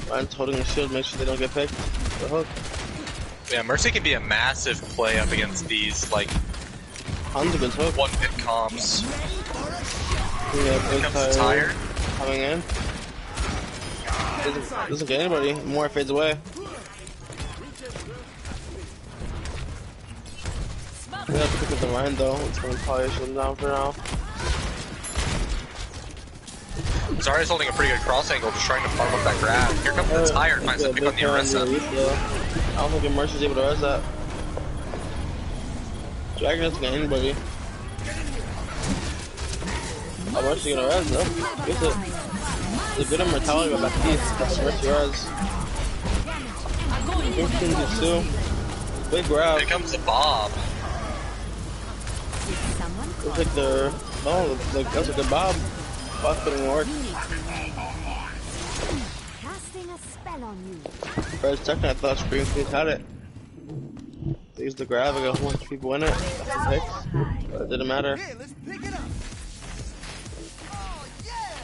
Ryan's holding the shield, make sure they don't get picked. The hook. Yeah, Mercy can be a massive play up against these, like, Hunter gets hooked. one hit comps. Yeah, big Comes the tire. coming in. Doesn't get anybody. More fades away. We have to pick up the Ryan though. It's gonna probably shut him down for now. Zarya's holding a pretty good cross angle, just trying to farm up that grab. Here comes the tire and finds a pick on the Orisa. I don't think Mercy's able to res that. Dragon doesn't get anybody. Oh, Mercy gonna res though. Gets it. There's a bit of mortality about that piece. That's Mercy res. 15 big grab. Here comes the Bob. Looks like they're... No, that's a good Bob. Bob couldn't work. Casting a spell on you. For a second, I thought Scream Queens had it. They used the grab, I got a whole bunch of people in it. Picks, but it didn't matter. Okay, let's pick it up. Oh, yeah!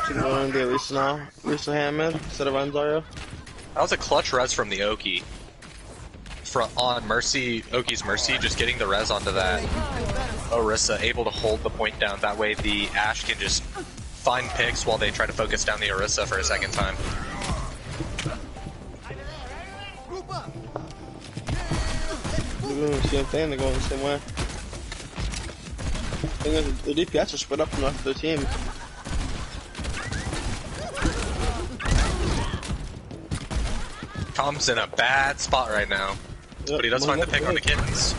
She's going to the Elisa now. Elisa Hammond instead of Zarya. That was a clutch res from the Oki. On Mercy, Oki's Mercy, just getting the res onto that Orisa, able to hold the point down. That way the Ashe can just find picks while they try to focus down the Orisa for a second time. They're doing the same thing, they're going the same way. Thing is, the DPS are split up from the rest of their team. Tom's in a bad spot right now. Yep, But he does find the pick on the kittens.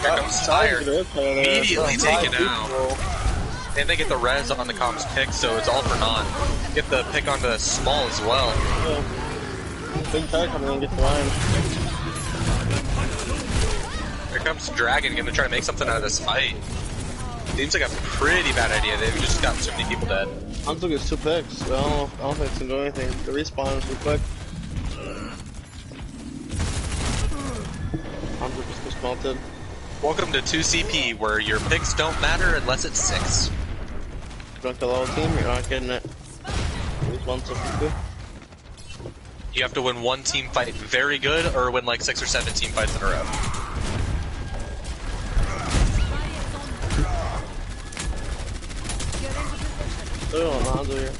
Here comes Tire. Immediately taken out. And they get the res on the comms pick, so it's all for naught. Get the pick onto Small as well. Yeah. Big Tire coming in and get the line. Here comes Dragon, gonna try to make something out of this fight. Seems like a pretty bad idea. They've just got so many people dead. Hanzo gets 2 picks. I don't think it's gonna do anything. The respawn is real quick. Hanzo just gets melted. Welcome to 2CP, where your picks don't matter unless it's 6. If you don't kill the whole team, you're not getting it. At least 1 2. You have to win one team fight very good, or win like 6 or 7 team fights in a row. Still on Hanzo here.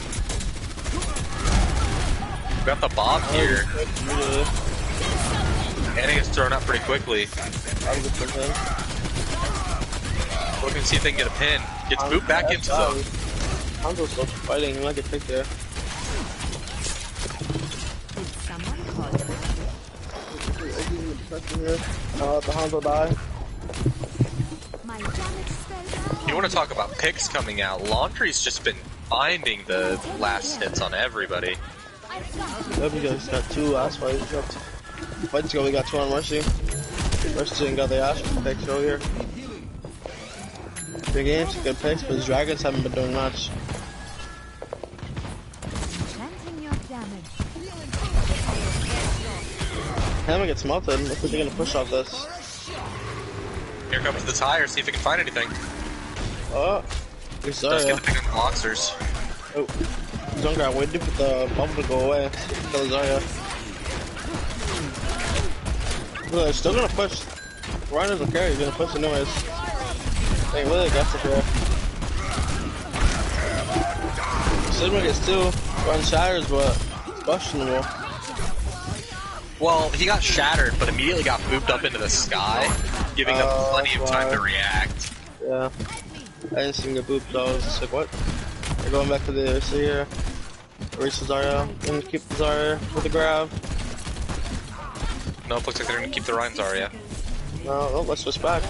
We got the Bob here. And he gets thrown out pretty quickly. Looking to see if they can get a pin. Gets moved back into the... Hanzo's still fighting, he might get picked there. The Hanzo die. You want to talk about picks coming out? Laundry's just been finding the last hits on everybody. Yep, you guys got 2 last fights. Fights ago, we got 2 on Mercy. Mercy and got the Ashe picks earlier. Big games, good picks, but the Dragons haven't been doing much. Hammer gets melted. Looks like they're gonna push off this. Here comes the Tire, see if he can find anything. Oh, it's Zarya. Does get the pick on the Monsters. Oh, Junkrat waited for the bubble to go away. Kill Zarya. Look, they're still gonna push. Ryan doesn't care, he's gonna push anyways. They really aggressive here. Sigma gets 2. Ryan shatters, but it's questionable. Well, he got shattered, but immediately got booped up into the sky, giving them plenty of time to react. Yeah. I didn't see him get booped, so I was just like, what? They're going back to the Orisa here. Orisa Zarya. Gonna keep the Zarya with the grab. Nope, looks like they're gonna keep the Ryan Zarya. No, let's switch back.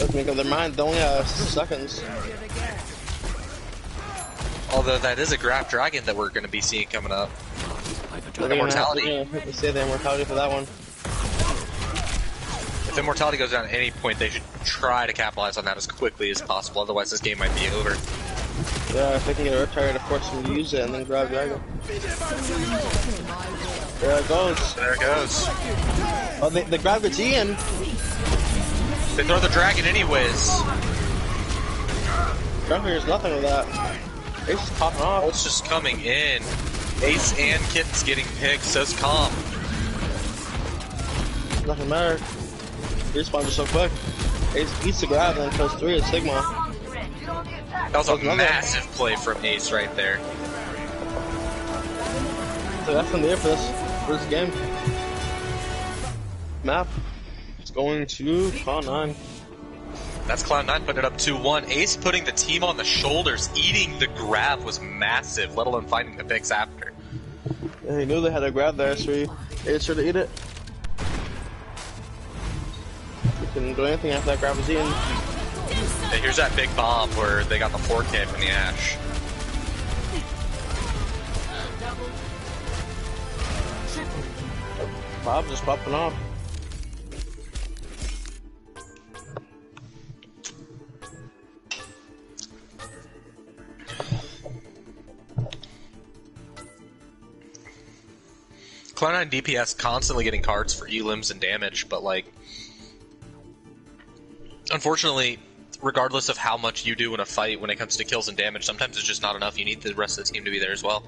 Let's make up their mind. They only have 6 seconds. Although that is a grab dragon that we're gonna be seeing coming up. Immortality. They're gonna say the immortality for that one. If Immortality goes down at any point, they should try to capitalize on that as quickly as possible, otherwise this game might be over. Yeah, if they can get a retire to force them to use it and then grab dragon. There it goes. There it goes. Oh, they grab the T in. They throw the dragon anyways. Dragon hears nothing with that. Ace is popping off. It's just coming in. Ace and Kitten's getting picked, so's Calm. Nothing matter. Respawn just so quick. Ace eats the grab and then kills 3 at Sigma. That was a massive play from Ace right there. So that's gonna be it for this game. Map. It's going to Cloud9. That's Cloud9 putting it up 2-1. Ace putting the team on the shoulders, eating the grab was massive, let alone finding the picks after. Yeah, he knew they had a grab there, so he made sure to eat it. He couldn't do anything after that grab was eaten. Yeah, here's that big bomb where they got the 4K from the Ash. Bob just popping off. Cloud9 DPS constantly getting cards for elims and damage, but like, unfortunately, regardless of how much you do in a fight when it comes to kills and damage, sometimes it's just not enough. You need the rest of the team to be there as well.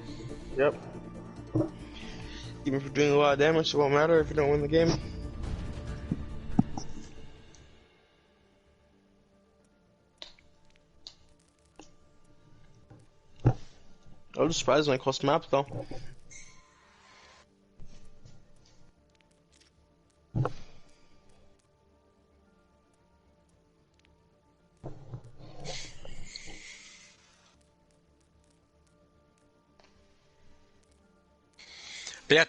Yep. Even if you're doing a lot of damage, it won't matter if you don't win the game. I was surprised when I closed maps though. But yeah,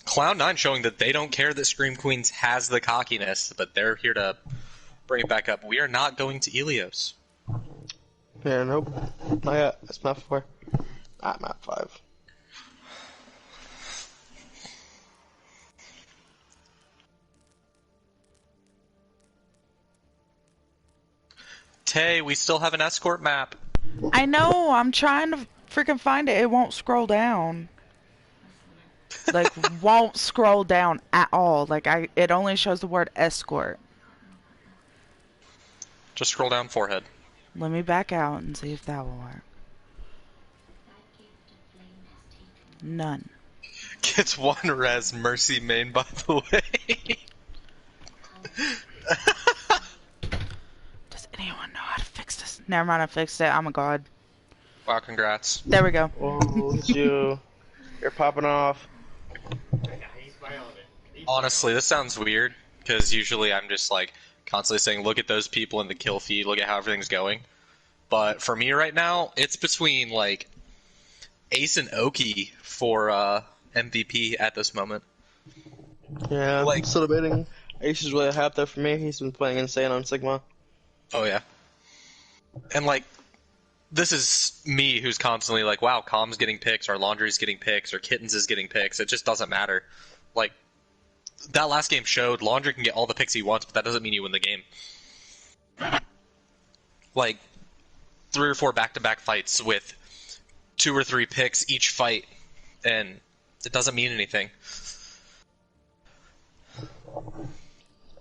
Cloud9 showing that they don't care that Scream Queens has the cockiness, but they're here to bring it back up. We are not going to Ilios. Yeah, nope. Not yet. It's map 4. Not map 5. Tay, we still have an escort map. I know, I'm trying to freaking find it. It won't scroll down. Like, won't scroll down at all. Like, it only shows the word escort. Just scroll down forehead. Let me back out and see if that will work. None. Gets one res, Mercy main, by the way. Does anyone know how to fix this? Never mind, I fixed it. I'm a god. Wow, congrats. There we go. Oh, it's you. You're popping off. Honestly, this sounds weird, because usually I'm just like constantly saying, look at those people in the kill feed, look at how everything's going. But for me right now, it's between like Ace and Oki for MVP at this moment. Yeah, Like- I'm still debating. Ace is really hyped there for me. He's been playing insane on Sigma. Oh yeah. And like, this is me who's constantly like, wow, Calm's getting picks, or Laundry's getting picks, or Kittens is getting picks. It just doesn't matter. Like, that last game showed Laundry can get all the picks he wants, but that doesn't mean you win the game. Like, 3 or 4 back-to-back fights with 2 or 3 picks each fight, and it doesn't mean anything.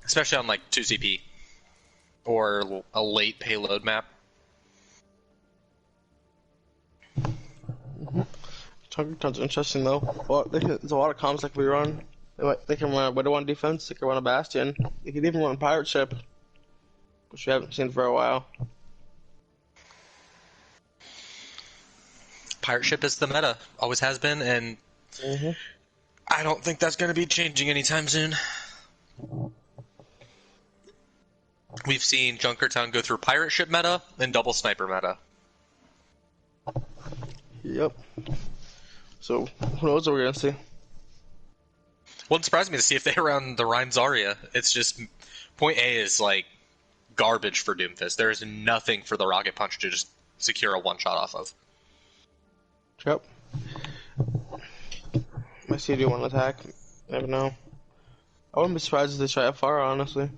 Especially on, like, 2CP. Or a late payload map. Sounds interesting though. Well, there's a lot of comms that can be run. They can run a Widow on defense, they can run a Bastion, they can even run Pirate Ship, which we haven't seen for a while. Pirate Ship is the meta. Always has been, and I don't think that's going to be changing anytime soon. We've seen Junkertown go through Pirate Ship meta and Double Sniper meta. Yep. So, who knows what we're gonna see? Wouldn't surprise me to see if they run the Rhyme Zarya. It's just, point A is like garbage for Doomfist. There is nothing for the Rocket Punch to just secure a one-shot off of. Yep. My CD one attack. Never know. I wouldn't be surprised if they try FR, honestly.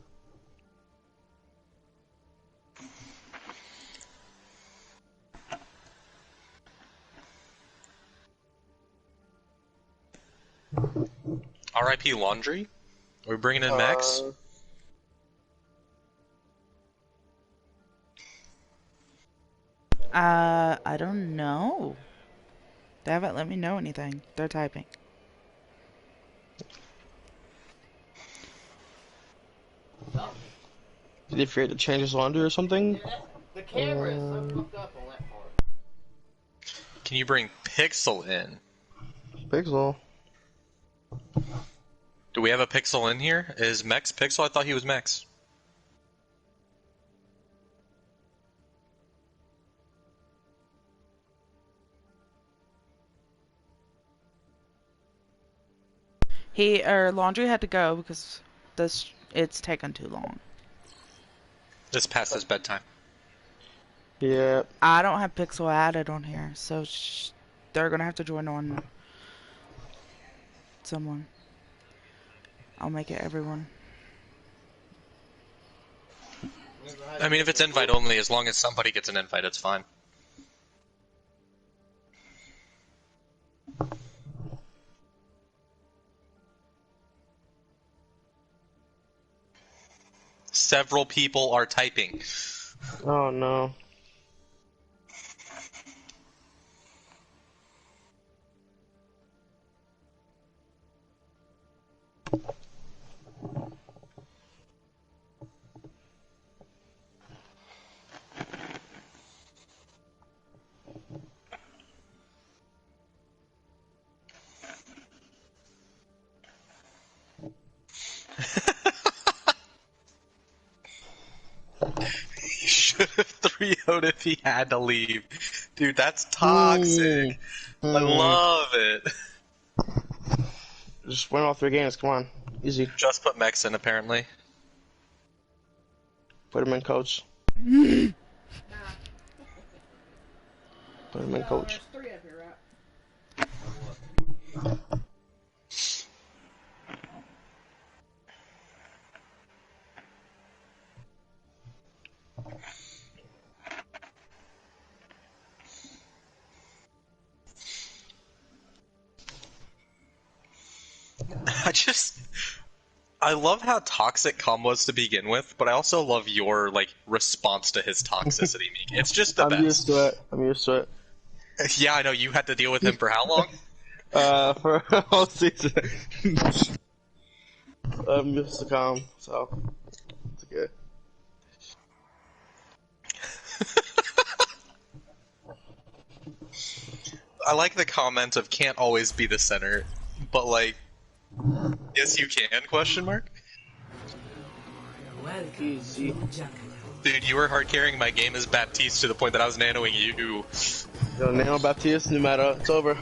RIP Laundry? Are we bringing in Max? I don't know. They haven't let me know anything. They're typing. Did he forget to change his laundry or something? The camera is so fucked up on that part. Can you bring Pixel in? Pixel. Do we have a Pixel in here? Is Mex Pixel? I thought he was Mex. Laundry had to go because it's taken too long. Just past his bedtime. Yeah. I don't have Pixel added on here, so they're gonna have to join on someone. I'll make it everyone. I mean, if it's invite only, as long as somebody gets an invite, it's fine. Several people are typing. Oh no. He should have 3-0'd if he had to leave. Dude, that's toxic. I love it. Just win all 3 games, come on. Easy. Just put Mex in, apparently. Put him in, coach. Put him in, coach. I love how toxic Com was to begin with, but I also love your, like, response to his toxicity, Meek. It's just the best. I'm used to it. Yeah, I know. You had to deal with him for how long? For a whole season. I'm used to Com, so it's okay. I like the comment of can't always be the center, but like, yes you can, question mark? Easy. Dude, you were hard carrying my game as Baptiste to the point that I was nanoing you. Yo, Nano Baptiste, no matter, it's over.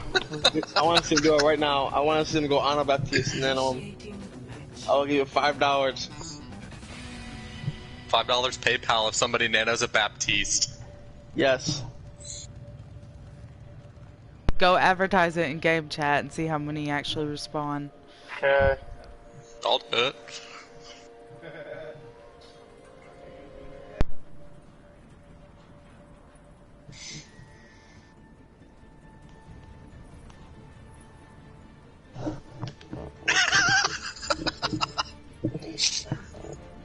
I want to see him do it right now. I want to see him go Ana Baptiste and Nano him. I will give you $5. $5 PayPal if somebody nanos a Baptiste. Yes. Go advertise it in game chat and see how many actually respond. Okay. I'll do it.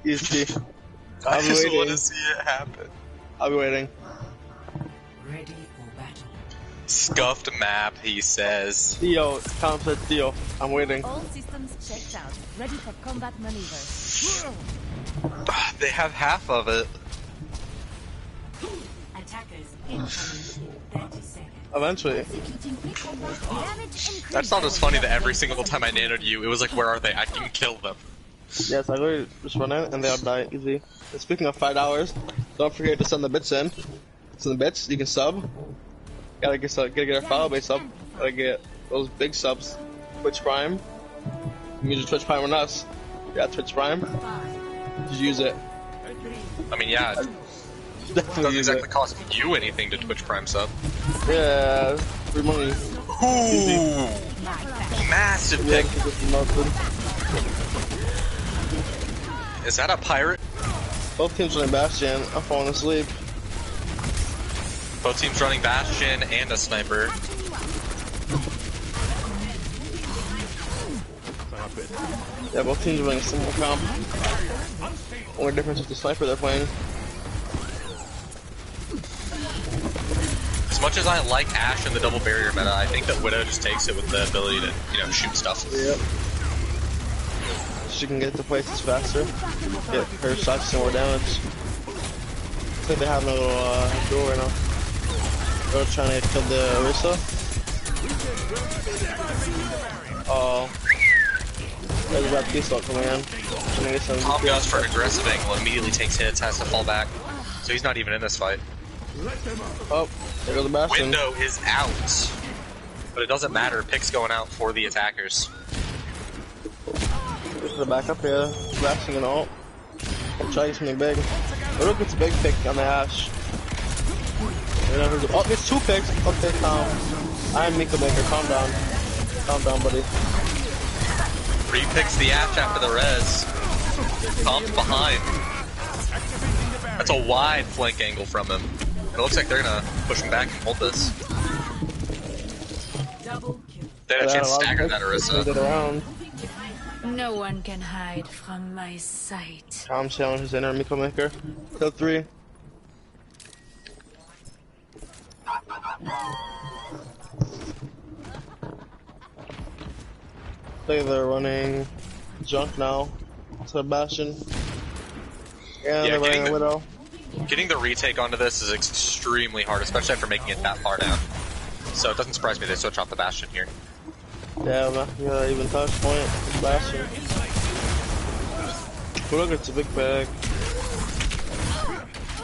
Easy. I just want to see it happen. I'll be waiting. Ready for battle. Scuffed map, he says. Theo, Tom said Theo. I'm waiting. All systems checked out. Ready for combat maneuvers. They have half of it. Attackers incoming in 30 seconds. Eventually. That's not as funny that every single time I nanoed you, it was like, where are they? I can kill them. Yes, I literally just run in and they'll die easy. And speaking of $5, don't forget to send the bits in. Send the bits, you can sub. Gotta get a follow base sub. Gotta get those big subs. Twitch Prime. You use Twitch Prime on us. Yeah, Twitch Prime. Just use it. I mean, yeah, it doesn't exactly cost you anything to Twitch Prime sub. Yeah, free money. Ooh, massive pick. Is that a pirate? Both teams running Bastion. I'm falling asleep. Both teams running Bastion and a sniper. Yeah, both teams are running a similar comp. Only difference is the sniper they're playing. As much as I like Ashe in the double barrier meta, I think that Widow just takes it with the ability to, shoot stuff. Yep. She can get to places faster. Get her shots some more damage. I think they have no little door right now. They're trying to kill the Orisa. Oh. There's that piece up coming in. Tom goes for an aggressive angle, immediately takes hits, has to fall back. So he's not even in this fight. Oh, there goes the Bastion. Window is out. But it doesn't matter, pick's going out for the attackers. Get to the back up here. Bastion and ult. Try to get something big. Widow gets a big pick on the Ash. Oh, there's 2 picks. Okay, Tom. I'm Miko Maker. Calm down. Calm down, buddy. Re-picks the Ash after the res. Tom's behind. That's a wide flank angle from him. It looks like they're gonna push him back and hold this. They had a chance to stagger that Orisa. No one can hide from my sight. Tom's challenge his inner Miko Maker. Kill 3. They're running junk now to the Bastion. Yeah, they're running a Widow. Getting the retake onto this is extremely hard, especially after making it that far down. So it doesn't surprise me they switch off the Bastion here. Yeah, I'm not gonna even touch point. Bastion. Widow gets a big bag.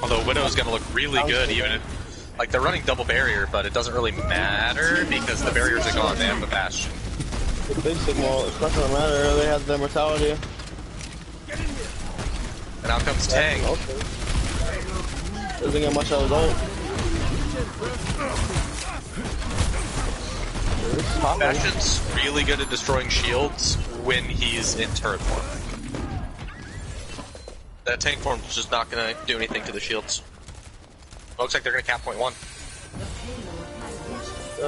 Although Widow's gonna look really good, even if, like, they're running double barrier, but it doesn't really matter because the barriers are gone. They have the Bastion. The big signal, it's not gonna matter. They have their mortality. And out comes Tang. Doesn't get much out of ult. Bastion's really good at destroying shields when he's in turret form. That tank form's just not gonna do anything to the shields. Looks like they're gonna cap point 1.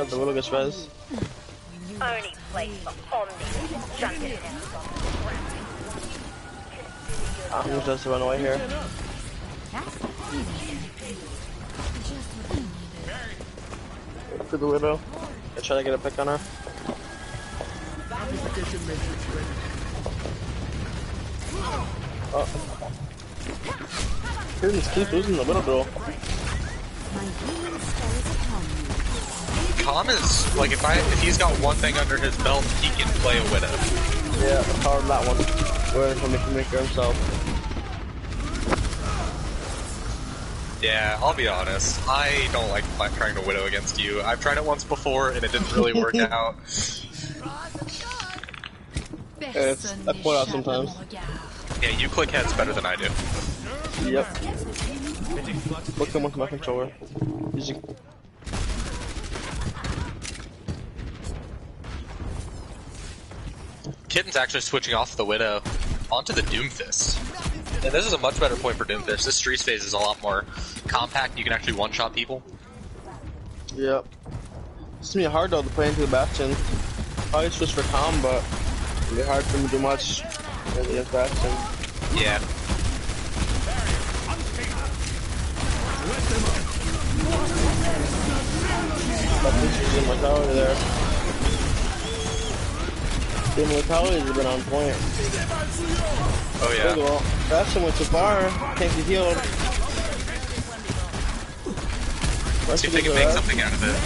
The Widow gets res. Only place for Omni junket. I'm just to run away here. To the Widow. I try to get a pick on her. Oh. He just keeps losing the Widow duel. Calm is, like, if he's got one thing under his belt, he can play a Widow. Yeah, power that one. Whereas he can make it himself. Yeah, I'll be honest. I don't like trying to Widow against you. I've tried it once before and it didn't really work out. I pull out sometimes. Yeah, you click heads better than I do. Yep. Look him with my controller. Easy. Kitten's actually switching off the Widow onto the Doomfist. And this is a much better point for Doomfist. This Streets phase is a lot more compact. You can actually one-shot people. Yep. It's gonna be hard though to play into the Bastion. Probably switch for Calm, but it'll be hard for him to do much against Bastion. Yeah. The mortality there. The mortality has been on point. Oh yeah. Well, Bastion went too far. Can't be healed. Let's see if they can make something out of it.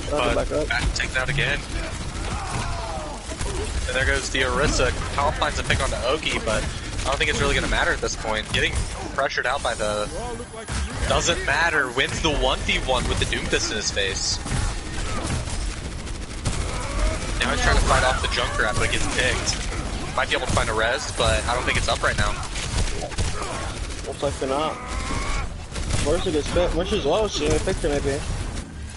But Bastion takes it out again. And there goes the Orisa. Calm finds a pick on the Oki, but I don't think it's really going to matter at this point. Getting pressured out by the... Doesn't matter. Wins the 1v1 with the Doomfist in his face. Now he's trying to fight off the Junkrat, but gets picked. Might be able to find a res, but I don't think it's up right now. Looks like they're not. Mercy gets picked. Mercy's low. She only picked her maybe.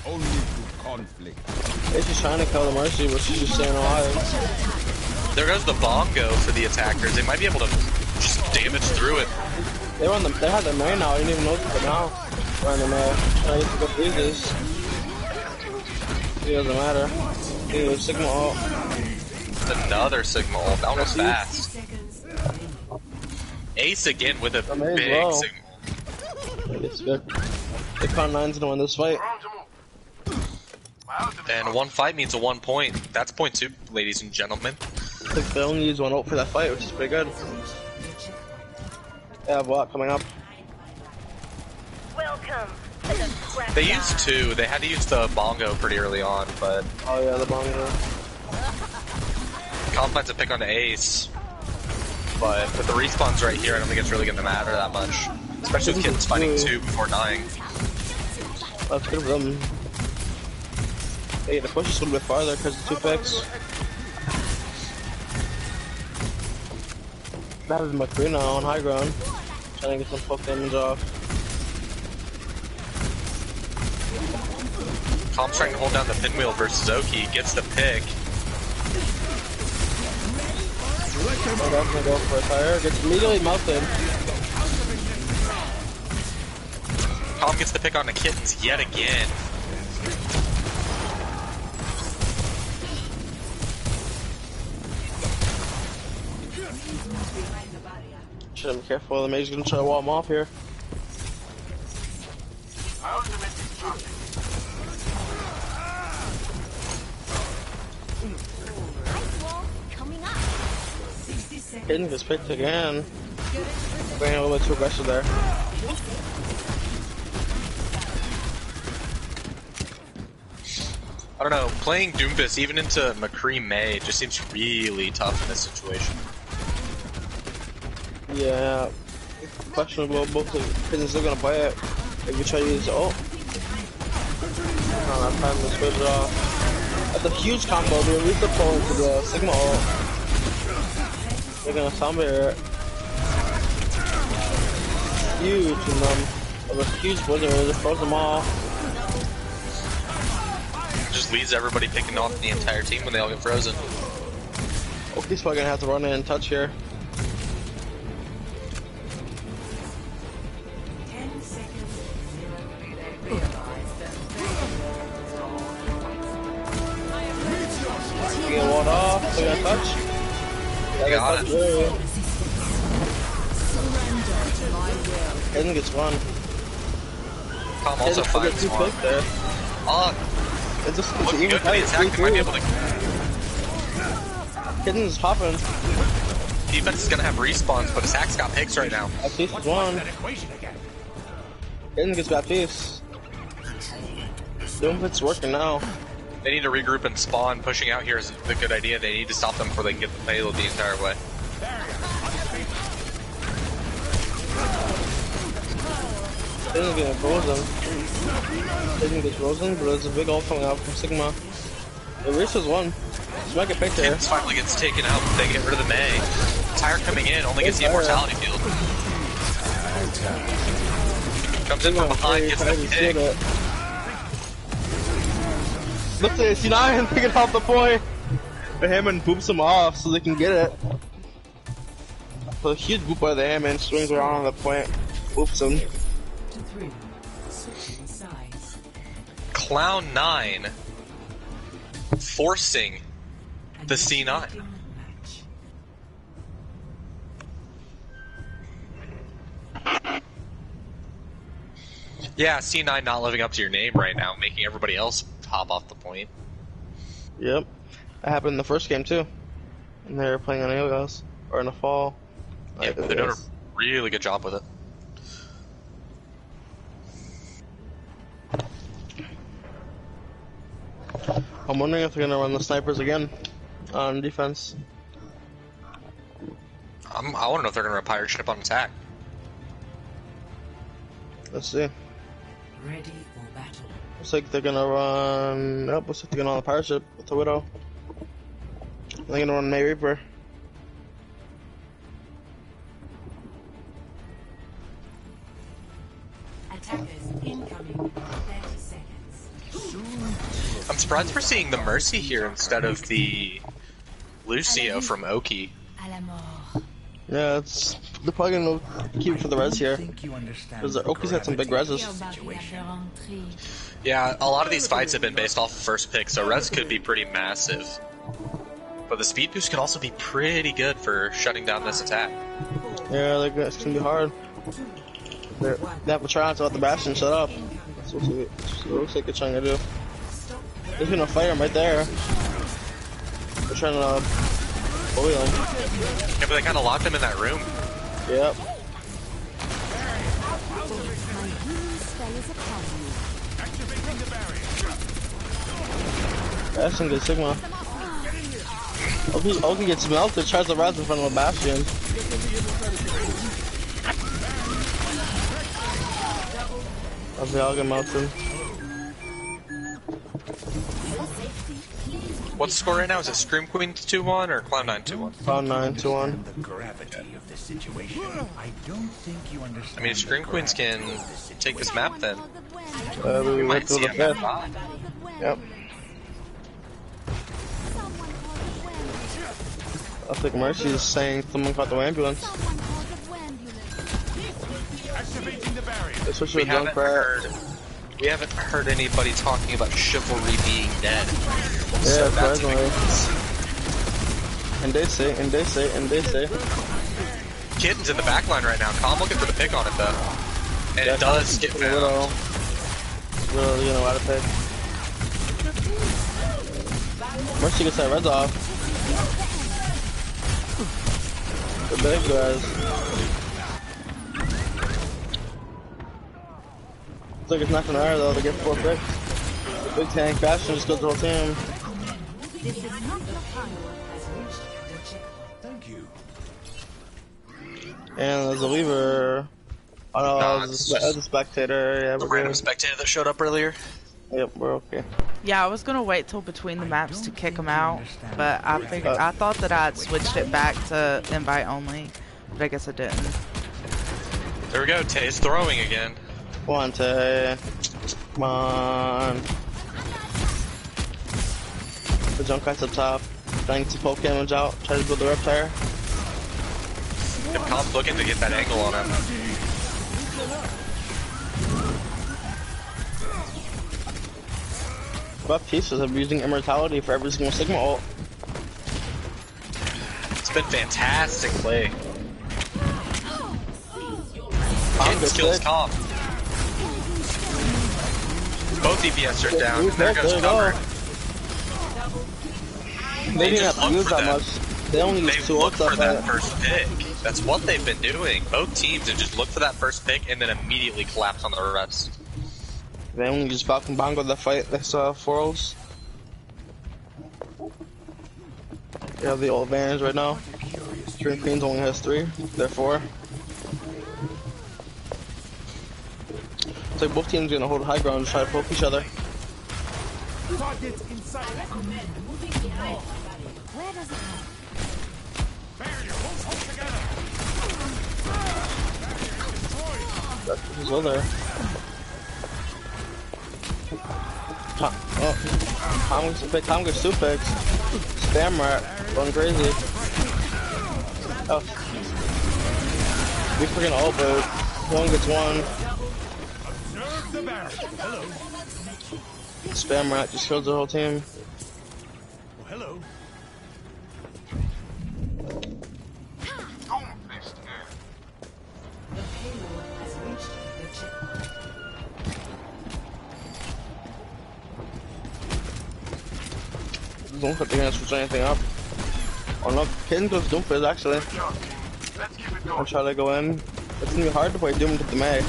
Only through conflict. She's trying to kill the Mercy, but she's just staying alive. There goes the bongo for the attackers. They might be able to just damage through it. They had their main now. I didn't even notice it now. They're on the main. I used to go freezes. It doesn't matter. It was Sigma ult. Another Sigma ult. That was fast. Ace again with a big Sigma ult. It's good. The Clown9's gonna win this fight. And one fight means a 1 point. That's point 2, ladies and gentlemen. I think they only used one ult for that fight, which is pretty good. They have a lot coming up. Welcome They used two. They had to use the bongo pretty early on, but Oh yeah, the bongo. Comp finds a pick on the ace. But with the respawns right here, I don't think it's really going to matter that much. Especially with kids fighting two before dying. That's good for them. They get to push us a little bit farther because of 2 picks. That is McCree now on high ground. Trying to get some poke damage off. Comp's trying to hold down the pinwheel versus Oki. Gets the pick. My dad's gonna go for a tire. Gets immediately melted. Comp gets the pick on the kittens yet again. Should be careful. The mage's gonna try to wall him off here. Hidden gets picked again. Being a little bit too aggressive there. I don't know, playing Doomfist even into McCree May just seems really tough in this situation. Yeah, questionable. Both the Hidden's still gonna play it if you try to use ult. Not enough time to switch it off. That's a huge combo, dude. We could pull into the Sigma ult. They're gonna zombie it. Huge in them. It was a huge blizzard, it just froze them all. Just leaves everybody picking off the entire team when they all get frozen. Oki's probably gonna have to run in and touch here. 10 seconds. You get walled off, they're gonna touch. Got it. Hidden gets one. Tom also finds one. There. Oh, It's looking even good for the attack. They might be able to. Hidden's popping. Defense is gonna have respawns, but attack's got picks right now. Baptiste is one. Hidden gets Baptiste. Doomfist's working now. They need to regroup and spawn. Pushing out here is the good idea. They need to stop them before they can get the payload the entire way. Hidden gets frozen. Hidden gets frozen, but there's a big ult coming out from Sigma. The race is one. She might get picked there. Kittens finally gets taken out. They get rid of the May. Tire coming in, only gets the immortality field. Comes in from behind, gets the pick. Look at C9 picking off the point. The Hammond boops him off so they can get it. So a huge boop by the Hammond, swings around on the point, boops him. Clown9 forcing the C9. Yeah, C9 not living up to your name right now, making everybody else hop off the point. Yep. That happened in the first game too. And they were playing on Aeolus, or in the fall. Yeah, they're doing a really good job with it. I'm wondering if they're gonna run the snipers again on defense. I want to know if they're gonna run a pirate ship on attack. Let's see. Ready for battle. Looks like they're gonna run. Nope, looks like they're gonna on the pirate ship with the Widow. They're gonna run May Reaper. Attackers incoming. 30 seconds. I'm surprised we're seeing the Mercy here instead of the Lucio from Oki. Yeah, they're probably gonna keep it for the res here. Because Oki's had some big reses. Yeah, a lot of these fights have been based off of first pick, so res could be pretty massive. But the speed boost can also be pretty good for shutting down this attack. Yeah, it's gonna be hard. They have to try not to let the Bastion shut up. That's what it looks like they're trying to do. They're gonna fire him right there. They're trying to bully him. Yeah, but they kind of locked him in that room. Yep. spell is upon you. Activating the barrier. That's some good Sigma. Oki gets melted, tries to rise in front of a Bastion. They all get melted. What's the score right now? Is it Scream Queens 2-1 or Clown9 2-1? Clown9 2-1. The gravity of the situation. I don't think you understand. I mean, if Scream Queens can take this map, then We might went to see the a fifth. map. Yep. I think Mercy is saying someone called the ambulance. Activating the barrier. That's what she was drunk for. We haven't heard anybody talking about chivalry being dead. Yeah, that's surprisingly. And they say. Kitten's in the back line right now. Calm looking for the pick on it though. And it does get found. Little, you know, out of pick. Mercy gets that res off. The big guys. Looks like it's not gonna matter though, they get 4 picks. The big tank Bastion just goes the whole team. Thank you. And there's a Weaver. Oh no, that was a spectator. Yeah, The random spectator that showed up earlier. Yep, we're okay. Yeah, I was gonna wait till between the maps to kick him out, but I figured I thought that I'd switched it back to invite only, but I guess I didn't. There we go. Tay's throwing again. Come on, Tay. Come on. The jump guy's up top. Trying to poke damage out. Try to build the reptile. Calm's looking to get that angle on him. Buff pieces of using immortality for every single Sigma ult. It's been fantastic play. Kitten skills Calm. Both DPS are down. There goes cover. They didn't have to use that much. They only used 2 ults for that first pick. That's what they've been doing. Both teams have just looked for that first pick and then immediately collapse on the rest. They only use Falcon Bongo to fight this 4 ults. They have the ult advantage right now. Scream Queens only has 3, therefore. It's like both teams are gonna hold high ground and try to poke each other. Targets inside. Where does it go? Barrier. Hold together. He's well there. Tom gets 2 picks. Spam rat going crazy. Oh. We freaking ult, but one gets 1. Spam rat just kills the whole team. Well, hello. Don't think they're gonna switch anything up. Oh no, Kitten goes Doomfizz actually. I'll try to go in. It's gonna be hard to play Doom into the May.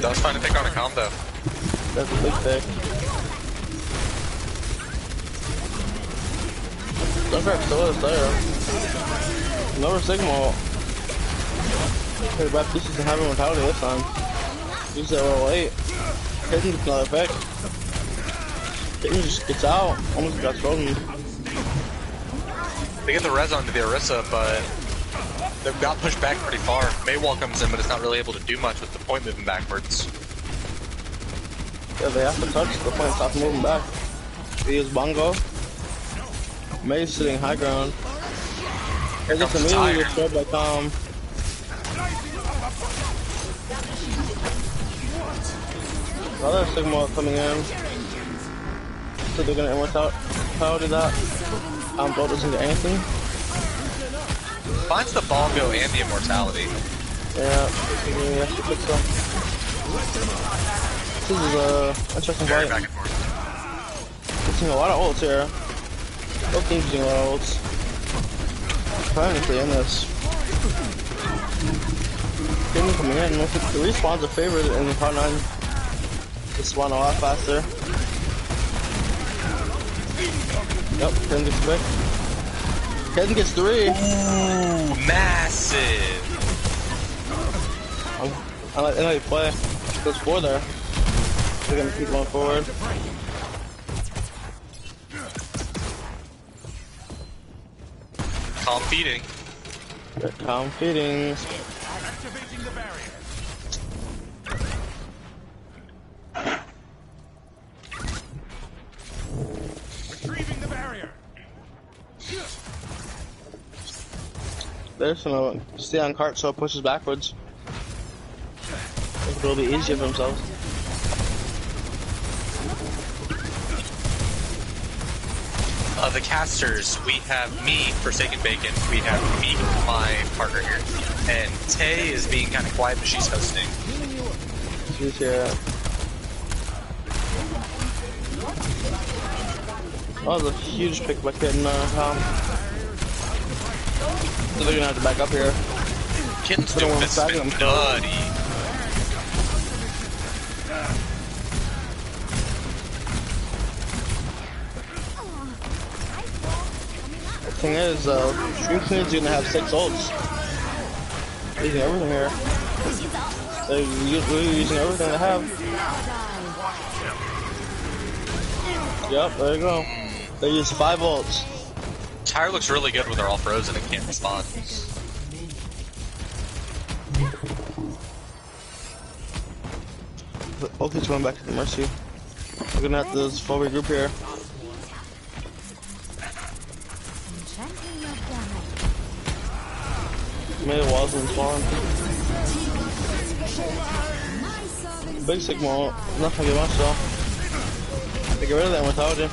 That was fine to pick on a combo. That's a big pick. Junkrat still is there. Another Sigma. Okay, the Baptiste doesn't have immortality this time. He's at level 8. Kitten gets another pick. Kitten just gets out. Almost got frozen. They get the res onto the Orisa, but they've got pushed back pretty far. Maywall comes in, but it's not really able to do much with the point moving backwards. Yeah, they have to touch the point, stop moving back. They use Bongo. May's sitting high ground. It gets immediately destroyed by Tom. Another Sigma coming in. So they're gonna immortality that. Bro doesn't get anything. Finds the Bongo and the immortality. Yeah, he has to fix them. This is interesting Very fight. back and forth. Using a lot of ults here. Both teams using a lot of ults. Technically in this. Getting coming in. The respawns are favored in the Cloud9. They spawn a lot faster. Yep, Ken gets quick. Ken gets 3. Ooh, massive. I like how you play. There's 4 there. They're gonna keep going forward. Calm feeding. They're calm feeding. Activating the barrier. Retrieving the barrier. They're just gonna stay on cart so it pushes backwards. It'll be easier for themselves. The casters, we have me, Forsaken Bacon, we have me, my partner here, and Tay is being kind of quiet, but she's hosting. She's here. Oh, that was a huge pick by Kitten. So they're gonna have to back up here. Kitten's doing this spin nutty. The thing is, Scream Queens are gonna have 6 ults. They're using everything here. They're using everything they have. Yep, there you go. They use 5 ults. Tyre looks really good when they're all frozen and can't respond. The ulti's going back to the Mercy. We're gonna have to full regroup here. Made walls and spawn. Big Sigma, not gonna get much though. They get rid of that without you.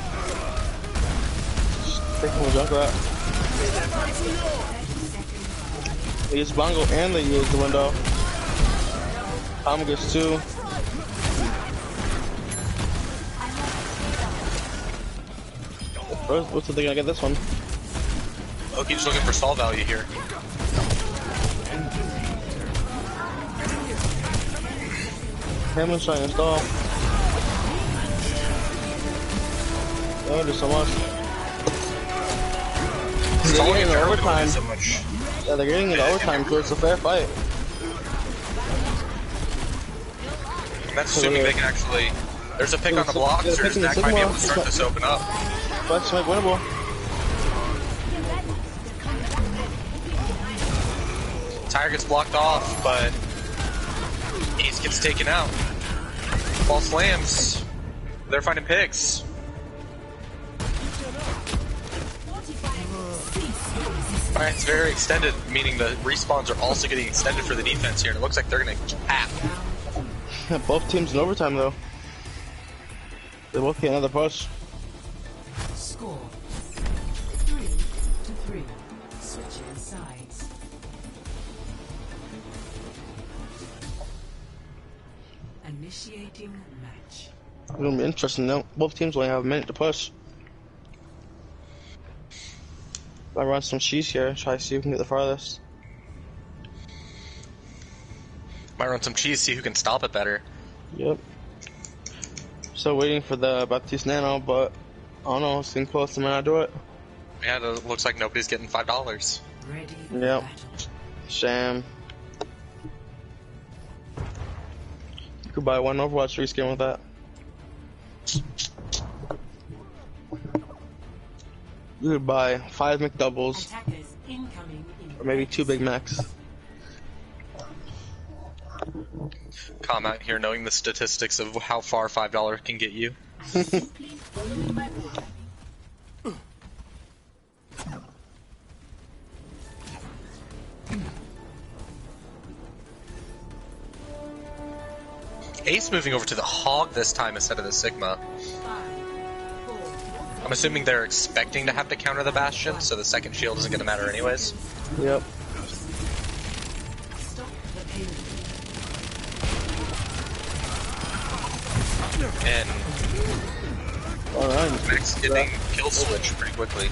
Take him a Junkrat. They use Bongo and they use the window. Tom gets 2. What's they gonna get this one? Oki's looking for stall value here. Hammond's trying to stall. Oh, there's so much. They're getting into overtime. So much. Yeah, they're getting into overtime, so it's a fair fight. That's assuming they can actually... There's a pick on the blocks, or Zach might be able to start this open up. Let's make winnable. Tyre gets blocked off, but Ace gets taken out. Ball slams. They're finding picks. Alright, it's very extended, meaning the respawns are also getting extended for the defense here, and it looks like they're going to cap. Both teams in overtime, though. They both get another push. Score 3-3. Switching sides. Initiating match. It's gonna be interesting though. Both teams only have a minute to push. I run some cheese here, try to see who can get the farthest. Might run some cheese, see who can stop it better. Yep. Still waiting for the Baptiste Nano, but I don't know, it's getting close to when I do it. Yeah, it looks like nobody's getting $5. Ready. Yep. Sham. You could buy one Overwatch reskin with that. You could buy 5 McDoubles, or maybe 2 Big Macs. Comment here knowing the statistics of how far $5 can get you. Ace moving over to the Hog this time instead of the Sigma. I'm assuming they're expecting to have to counter the Bastion, so the second shield isn't going to matter anyways. Yep. And alright, Max getting kill switch pretty quickly.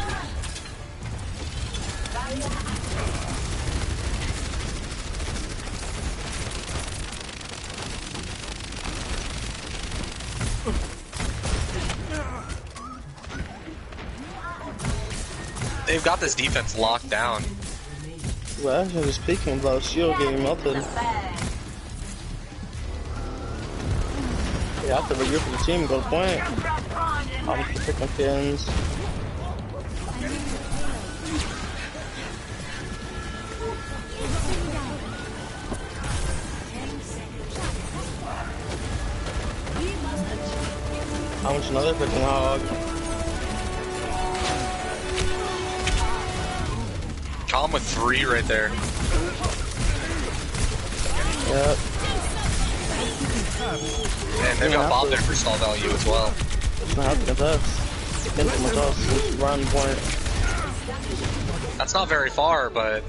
They've got this defense locked down. Well, actually, just peeking without a shield getting melted. Yeah, I have to regroup for the team, go to point. I'm picking pins. How much another freaking hog? Calm with 3 right there. Yep. And they've got Bob there for stall value as well. It's not happening to us. It's us. Run point. That's not very far, but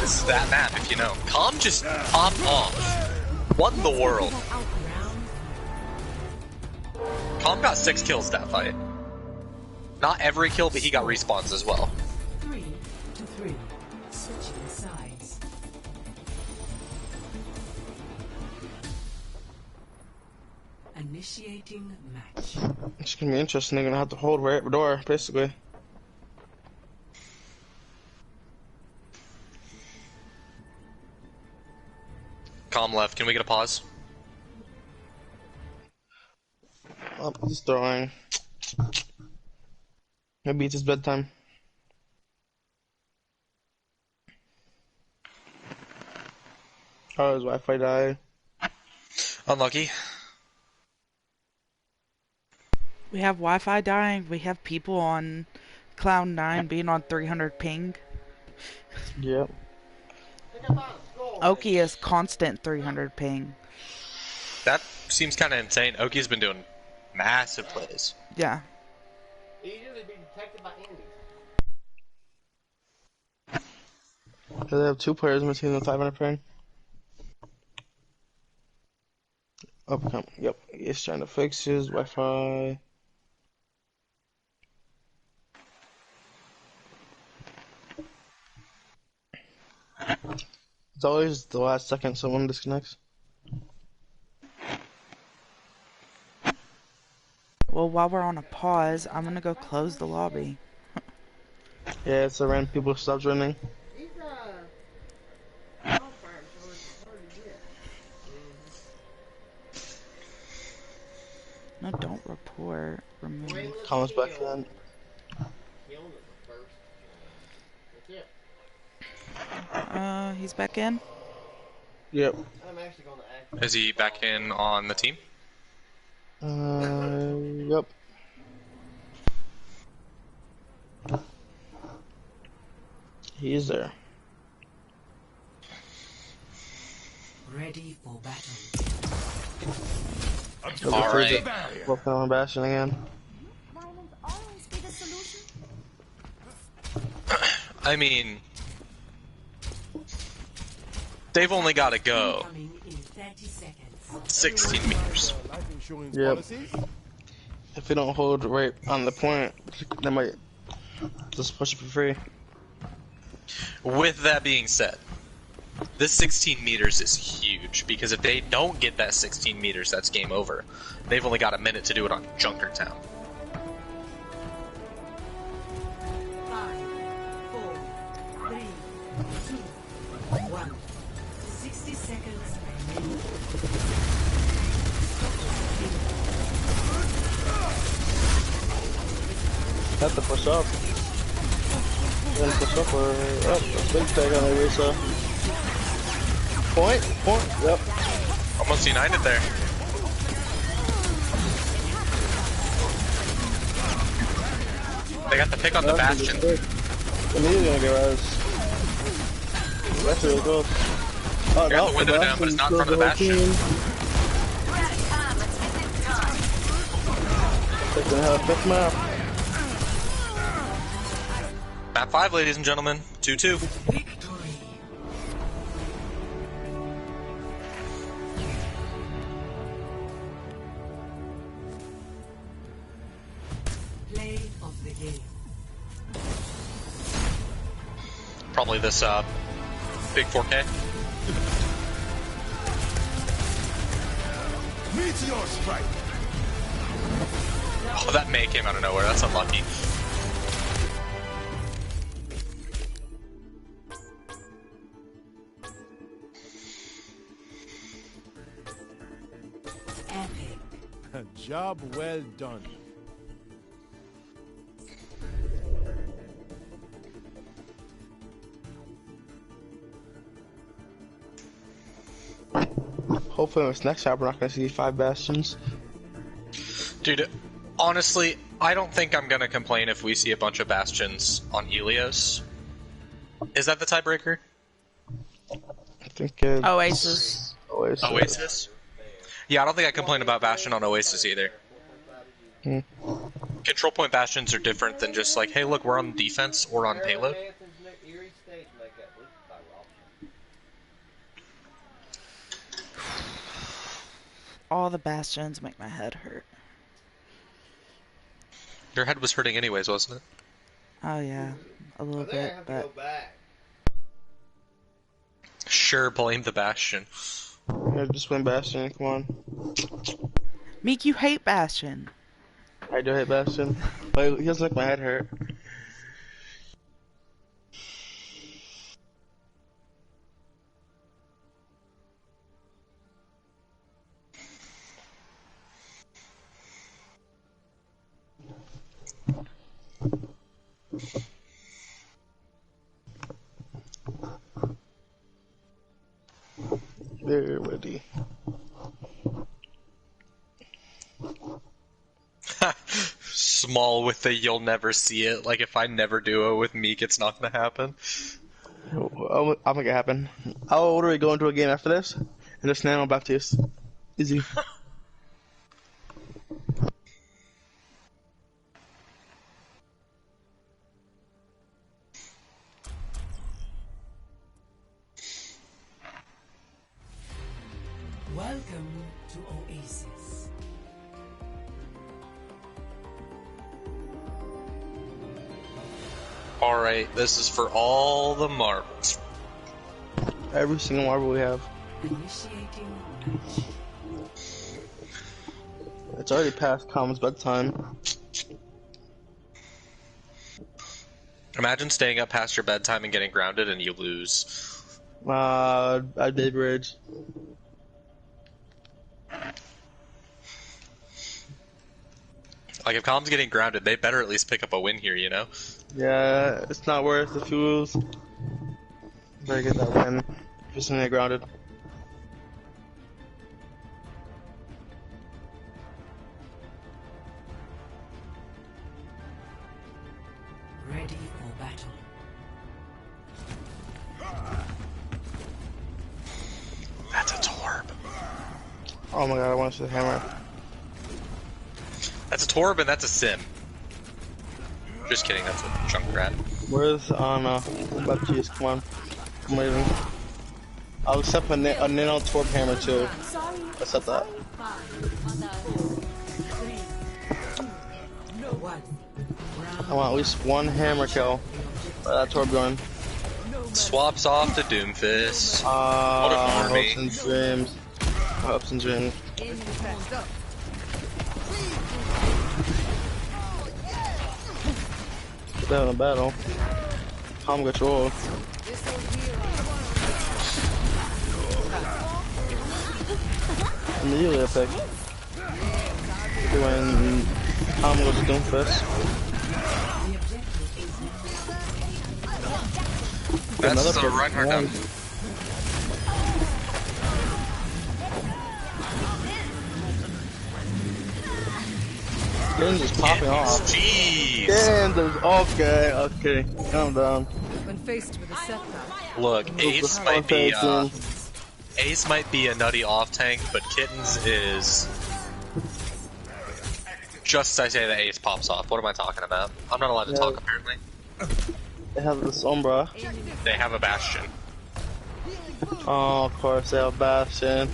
this is that map, if you know. Calm just popped off. What in the world? Calm got 6 kills that fight. Not every kill, but he got respawns as well. 3 to 3. Switching sides. Initiating match. It's gonna be interesting. They're gonna have to hold right at the door, basically. Calm left. Can we get a pause? Oh, he's throwing. Maybe it's his bedtime. Oh, his Wi-Fi died. Unlucky. We have Wi-Fi dying. We have people on Cloud9 being on 300 ping. Yep. Oki is constant 300 ping. That seems kind of insane. Oki's been doing massive plays. Yeah. He usually be detected by enemies. They have 2 players in the team with 500 ping. Oh, come. Yep. He's trying to fix his Wi-Fi. It's always the last second someone disconnects. Well, while we're on a pause, I'm gonna go close the lobby. Yeah, it's around people stop joining. No, don't report. Remove. Comes back in. He's back in? Yep. Is he back in on the team? Yep. He is there. Ready for battle. Alright. Working on Bastion again. I mean, they've only got to go 16 meters. Yep. If we don't hold right on the point, they might just push it for free. With that being said, this 16 meters is huge, because if they don't get that 16 meters, that's game over. They've only got a minute to do it on Junkertown. 5, 4, 3, 2, 1. 60 seconds remaining. Have to push up. Then push up or up. Big tag on Arisa. Point. Yep. Almost united there. They got the pick on the Bastion. Immediately gonna get res. That's really close. Oh, Got the window down, but it's not in front of the Bastion. They're gonna have a 5th map. Map 5, ladies and gentlemen. 2-2. Play of the game. Probably this big 4K. Meteor strike. Oh, that May came out of nowhere. That's unlucky. Epic. Job well done. Hopefully, in this next shot, we're not going to see 5 bastions. Dude, honestly, I don't think I'm gonna complain if we see a bunch of bastions on Helios. Is that the tiebreaker? I think it's... Oasis. Oasis? Yeah, I don't think I complain about Bastion on Oasis either. Control point Bastions are different than just like, hey look, we're on defense or on payload. All the bastions make my head hurt. Your head was hurting anyways, wasn't it? Oh yeah, a little bit, but... Sure, blame the Bastion. Yeah, just blame Bastion, come on. Meek, you hate Bastion. I do hate Bastion. But he doesn't make my head hurt. They're ready. Small with the you'll never see it. Like if I never do it with Meek, it's not gonna happen. I'll make it happen. I'll literally go into a game after this and just nano Baptiste. Easy. Welcome to Oasis. Alright, this is for all the marbles. Every single marble we have. Initiating match. It's already past Common's bedtime. Imagine staying up past your bedtime and getting grounded and you lose. I did bridge. Like if Calm's getting grounded, they better at least pick up a win here, you know? Yeah, it's not worth the fuels. Better get that win. Just gonna get grounded. Ready for battle. That's a Torb. Oh my god, I want to see the hammer. That's a Torb and that's a Sim. Just kidding, that's a Junkrat. Where's Anna? Baptiste, come on. I'm waiting. I'll accept a nano Torb hammer too. Accept that. I want at least one hammer kill. That Torb going. Swaps off to Doomfist. Hopes and dreams. Hopes and dreams. Put that in a battle. Calm got rolled. Immediately epic. When Calm goes to Doomfist. That's the Reinhardt down. Skin's just popping off. Jeez. Okay, calm down. When faced with a setback. Look, Ace might be a nutty off tank, but Kittens is just as I say that Ace pops off. What am I talking about? I'm not allowed to talk apparently. They have the Sombra. They have a Bastion. Oh, of course they have Bastion.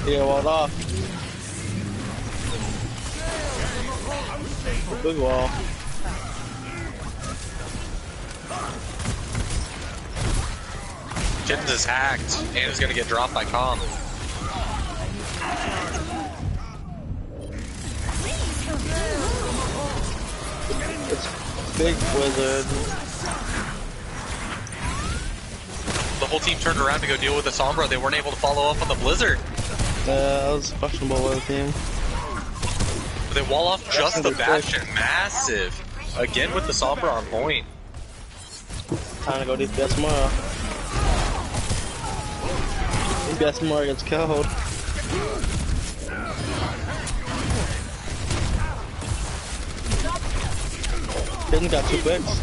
Yeah, walled off. Big wall. Kittens is hacked and is gonna get dropped by Calm. It's big wizard. The whole team turned around to go deal with the Sombra. They weren't able to follow up on the Blizzard. That was questionable with the team. They wall off just the Bastion. Massive. Again with the Sombra on point. Time to go DPS tomorrow. DPS tomorrow gets killed. Kittens got 2 picks.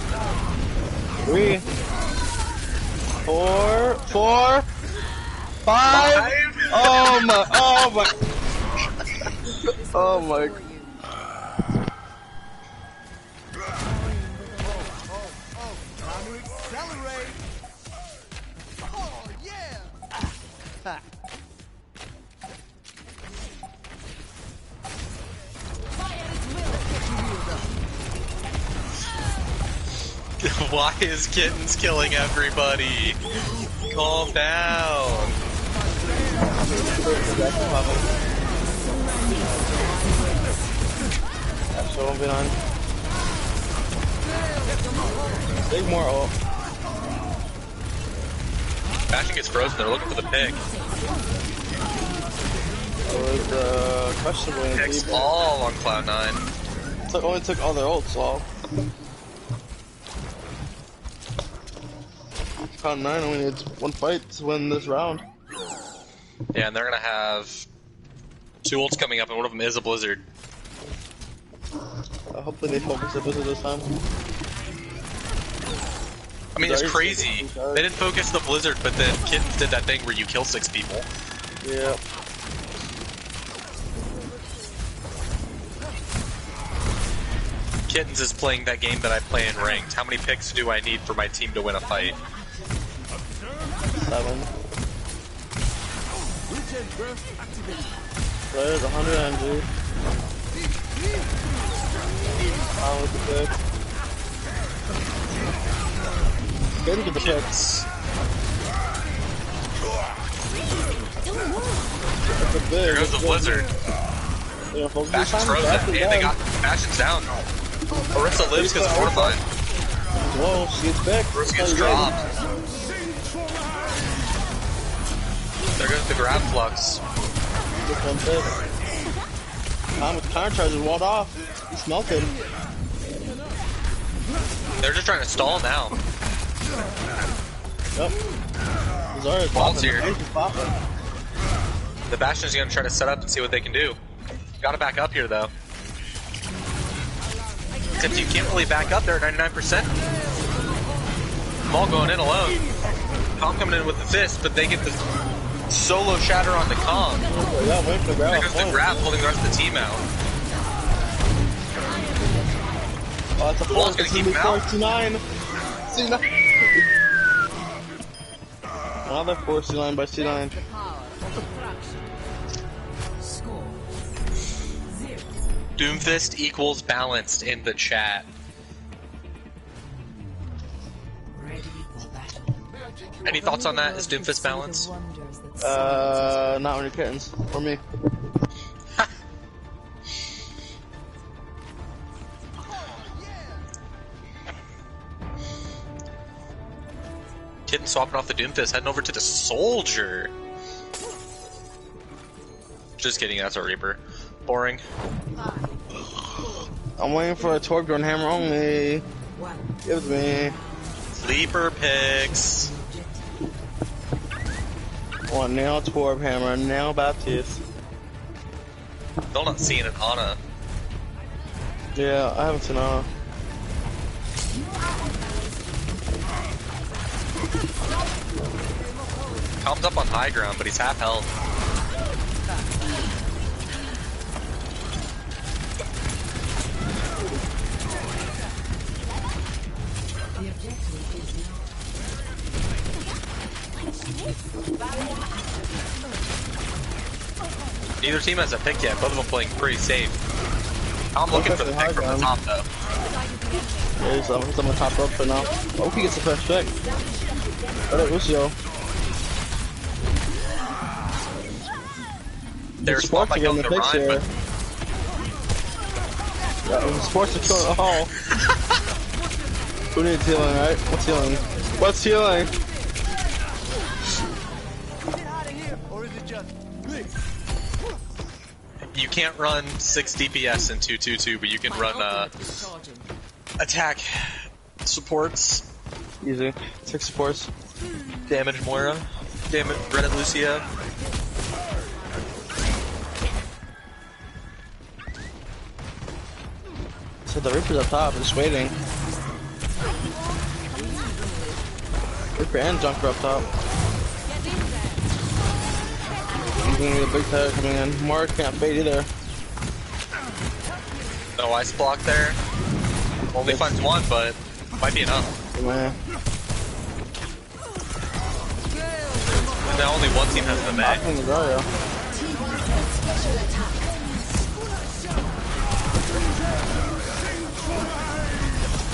3, 4, 4, 5. Oh my, oh my. Oh my. Time to accelerate. Oh yeah. Why is Kittens killing everybody? Calm down. That's so behind. Big more ult. Bastion gets frozen. They're looking for the pick. It was questionable. Picks all on Cloud9. So only took all their ults off. Cloud9 only needs 1 fight to win this round. Yeah, and they're gonna have 2 ults coming up, and one of them is a Blizzard. Hopefully they focus the Blizzard this time. I mean, it's crazy. They didn't focus the Blizzard, but then Kittens did that thing where you kill 6 people. Yep. Kittens is playing that game that I play in ranked. How many picks do I need for my team to win a fight? 7. There's 100 energy. With the pick. Good with the picks. There goes the Blizzard. Bastion's frozen, and they got Bastion's down. Orisa lives because of fortified. Whoa, she gets back. Orisa gets dropped. There goes the grab flux. Counter charge is walled off. He's melted. They're just trying to stall now. Yep. Zarya's Ball's here. popping. The Bastion's gonna try to set up and see what they can do. Gotta back up here though. Except you can't really back up there at 99%. Maul going in alone. Calm coming in with the fist, but they get the solo shatter on the Calm. Yeah, wait for the grab. There goes the grab holding the rest of the team out. Oh, that's a The wall's gonna keep him out. C9. Another 4 C9 by C9. Doomfist equals balanced in the chat. Any thoughts on that? Is Doomfist balanced? Not when you're Kittens. Or me. Kitten swapping off the Doomfist, heading over to the Soldier. Just kidding, that's a Reaper. Boring. I'm waiting for a Torbjorn hammer only. Give me. Sleeper picks. One nail Torb hammer, nail Baptiste. Still not seeing an Ana. Yeah, I haven't seen Ana. Comes up on high ground, but he's half health. Neither team has a pick yet. Both of them playing pretty safe. I'm looking for the pick from the top though. Yeah, he's on the top up for now. Oh, he gets the first pick. Alright, Lucio. They're spawned by going to Ryan, but... Yeah, sports are killing the hall. Who needs healing, right? What's healing? What's healing? Get out of here, or is it just me? You can't run 6 DPS in 2-2-2, but you can run attack supports. Easy. 6 supports. Damage Moira. Damage Reddit Lucio. So the Reaper's up top, just waiting. Reaper and Junker up top. He's gonna be a big tower coming in. Moira can't fade either. No ice block there. Only finds one, but might be enough. Man. Now only one team has the mag.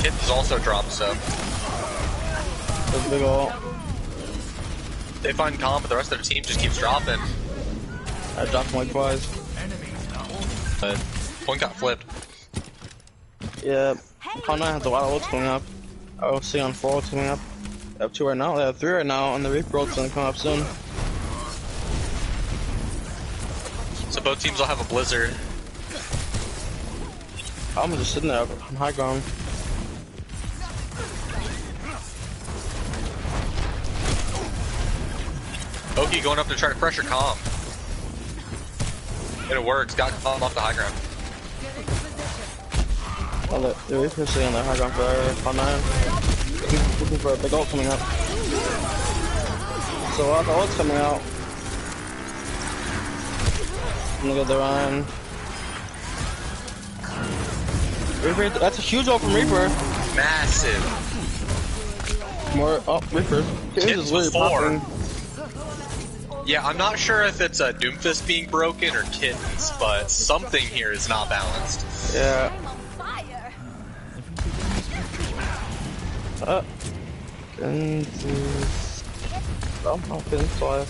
Kitten's also dropped, so. That's a big ult. They find comp, but the rest of their team just keeps dropping. I dropped him like twice. But one got flipped. Yeah, Cloud9 has a lot of ults coming up. I will see on 4 ults coming up. They have 2 right now, they have 3 right now, and the Reaper ult's gonna come up soon. So both teams will have a blizzard. I'm just sitting there on high ground. Oki going up to try to pressure Calm. It works, got Calm off the high ground. Oh, the Reaper's sitting on the high ground for Cloud9. Looking for a big ult coming up. So a lot of the ults coming out. I'm gonna go the Ryan. Reaper, that's a huge ult from Reaper. Massive. More, oh, Reaper. Kitten's with 4. Yeah, I'm not sure if it's a Doomfist being broken or Kittens, but something here is not balanced. Yeah. Oh, no, Kittens fly.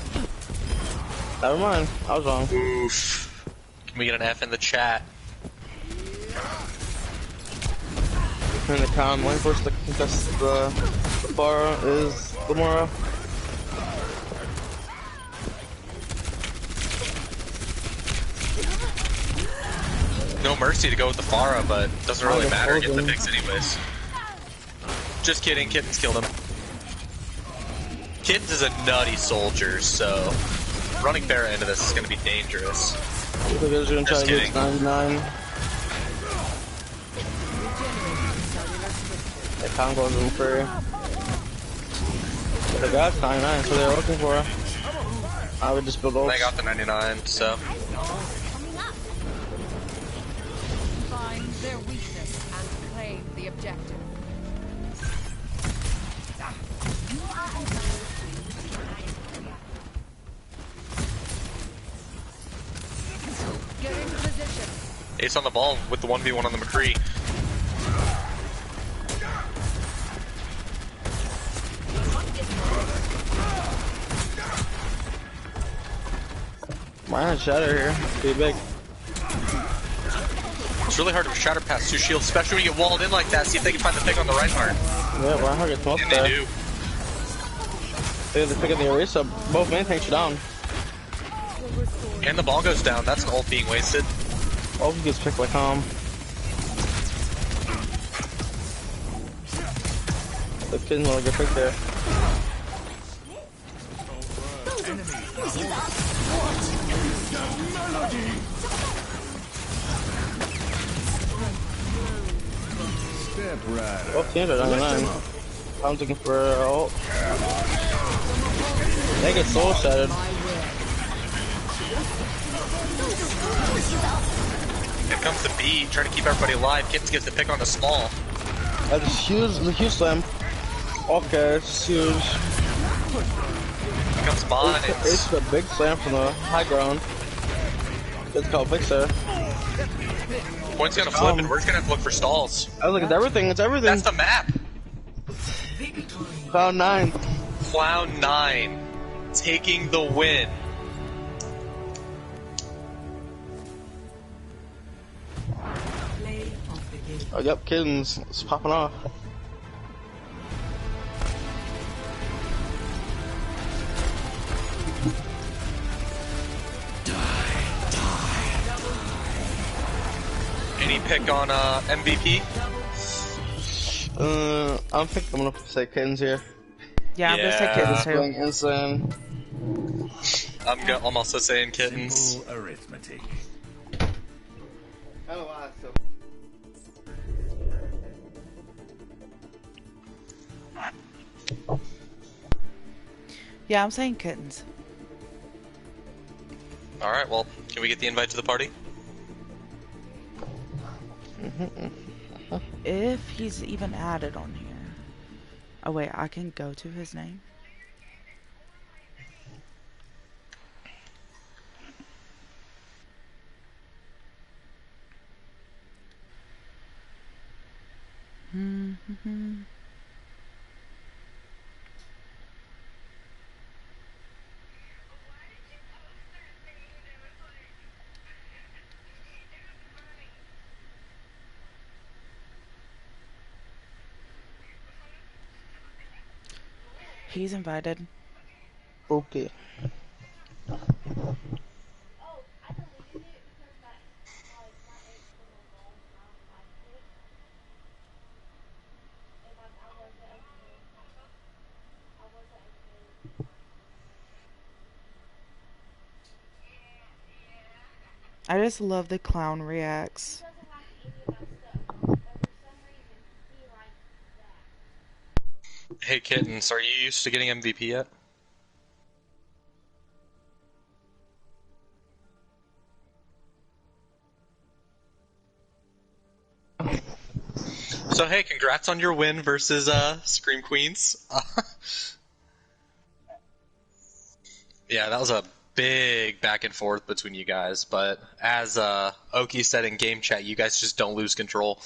Never mind, I was wrong. Oof. Can we get an F in the chat? In the con, only person that can contest the bar is Lamora. No mercy to go with the Pharah, but doesn't really matter, get the picks anyways. Just kidding, Kittens killed him. Kittens is a nutty soldier, so running Pharah into this is going to be dangerous. Just kidding. 99. The con goes in free. They got 99, so they're looking for her. I would just build ults. They got the 99, so. Find their weakness and claim the objective. Get into position. Ace on the ball with the 1v1 on the McCree. Mine shatter here. Pretty big. It's really hard to shatter past 2 shields, especially when you get walled in like that. See if they can find the pick on the right part. Yeah, Reinhardt gets most and there. they do. They have the pick of the eraser. Both main tanks are down. And the ball goes down. That's an ult being wasted. Oh, he gets picked by Calm. The kid's really good pick there. Step right. Both teams are 99. I'm looking for ult. They get soul shattered. Here comes the B, trying to keep everybody alive. Kittens gets the pick on the small. That's a huge slam. Okay, it's huge. Here comes Bond. It's a big slam from the high ground. Good call, Victor. Point's gonna flip, and we're just gonna have to look for stalls. I was like, it's everything. It's everything. That's the map. Cloud9. Clown9 taking the win. Oh, yep, kittens. It's popping off. Any pick on MVP? I'm gonna say kittens here. Yeah, I'm gonna say kittens too. Going insane. I'm also saying kittens. Simple arithmetic. I don't know why, so. Yeah, I'm saying kittens. Alright, well, can we get the invite to the party? If he's even added on here. Oh wait, I can go to his name. He's invited. Okay. I just love the clown reacts. Hey kittens, are you used to getting MVP yet? So hey, congrats on your win versus Scream Queens. Yeah, that was a big back and forth between you guys, but as Oki said in game chat, you guys just don't lose control.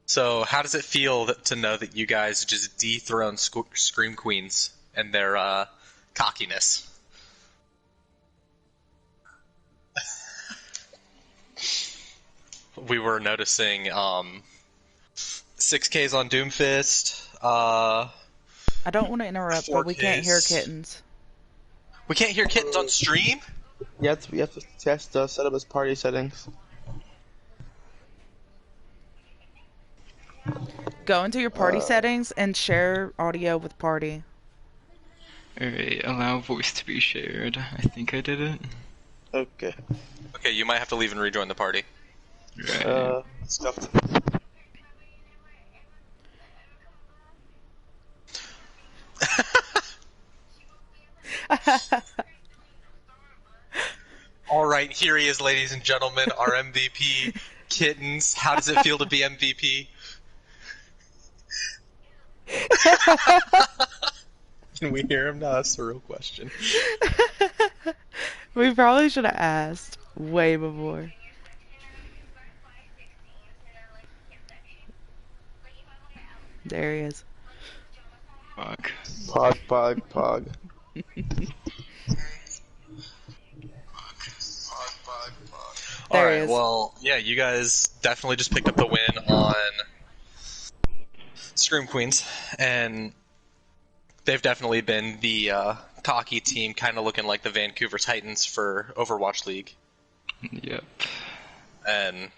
So how does it feel to know that you guys just dethroned Scream Queens and their cockiness? We were noticing 6Ks on Doomfist. I don't want to interrupt, but we can't hear kittens. We can't hear kittens on stream? You have to test set up his party settings. Go into your party settings and share audio with party. Alright, allow voice to be shared. I think I did it. Okay. Okay, you might have to leave and rejoin the party. Right. Stuffed. Alright, here he is, ladies and gentlemen, our MVP, Kittens. How does it feel to be MVP? Can we hear him now? That's the real question. We probably should have asked way before. There he is. Pog. Pog, pog, pog. Alright, well, yeah, you guys definitely just picked up the win on Scream Queens, and they've definitely been the cocky team, kind of looking like the Vancouver Titans for Overwatch League. Yep. And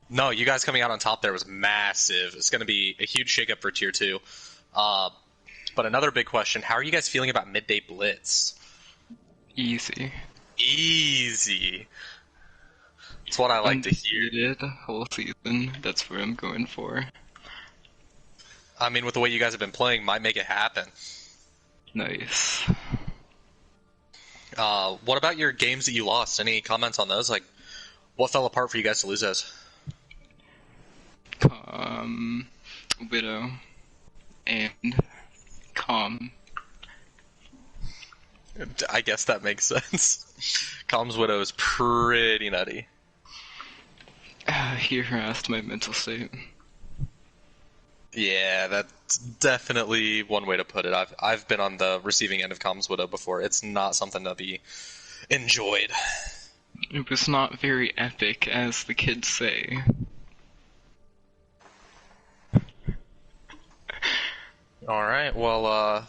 no, you guys coming out on top there was massive. It's going to be a huge shakeup for Tier 2. But another big question, how are you guys feeling about Midday Blitz? Easy. Easy. That's what I like to hear. Undisputed whole season. That's what I'm going for. I mean, with the way you guys have been playing, might make it happen. Nice. What about your games that you lost? Any comments on those? Like, what fell apart for you guys to lose those? Widow and calm. I guess that makes sense. Calm's Widow is pretty nutty. He harassed my mental state. Yeah, that's definitely one way to put it. I've been on the receiving end of Calm's Widow before. It's not something to be enjoyed. It was not very epic, as the kids say. Alright, well,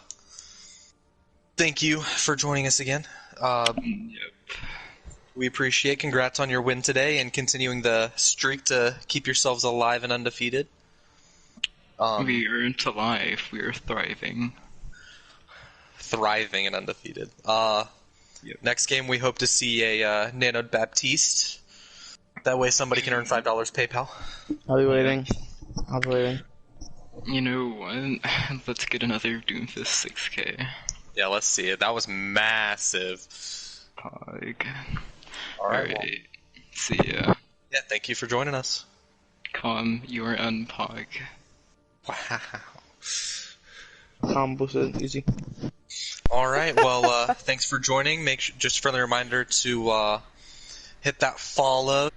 thank you for joining us again. Yep. We appreciate. Congrats on your win today and continuing the streak to keep yourselves alive and undefeated. We aren't alive, we are thriving. Thriving and undefeated. Yep. Next game we hope to see a Nano Baptiste. That way somebody can earn $5 PayPal. I'll be waiting. I'll be waiting. You know what? Let's get another Doomfist 6K. Yeah, let's see it. That was massive. Pog. Alright. Well. See ya. Yeah, thank you for joining us. Calm, you are unpog. Wow. Calm boosted, easy. Alright, well, thanks for joining. Just a friendly reminder to hit that follow.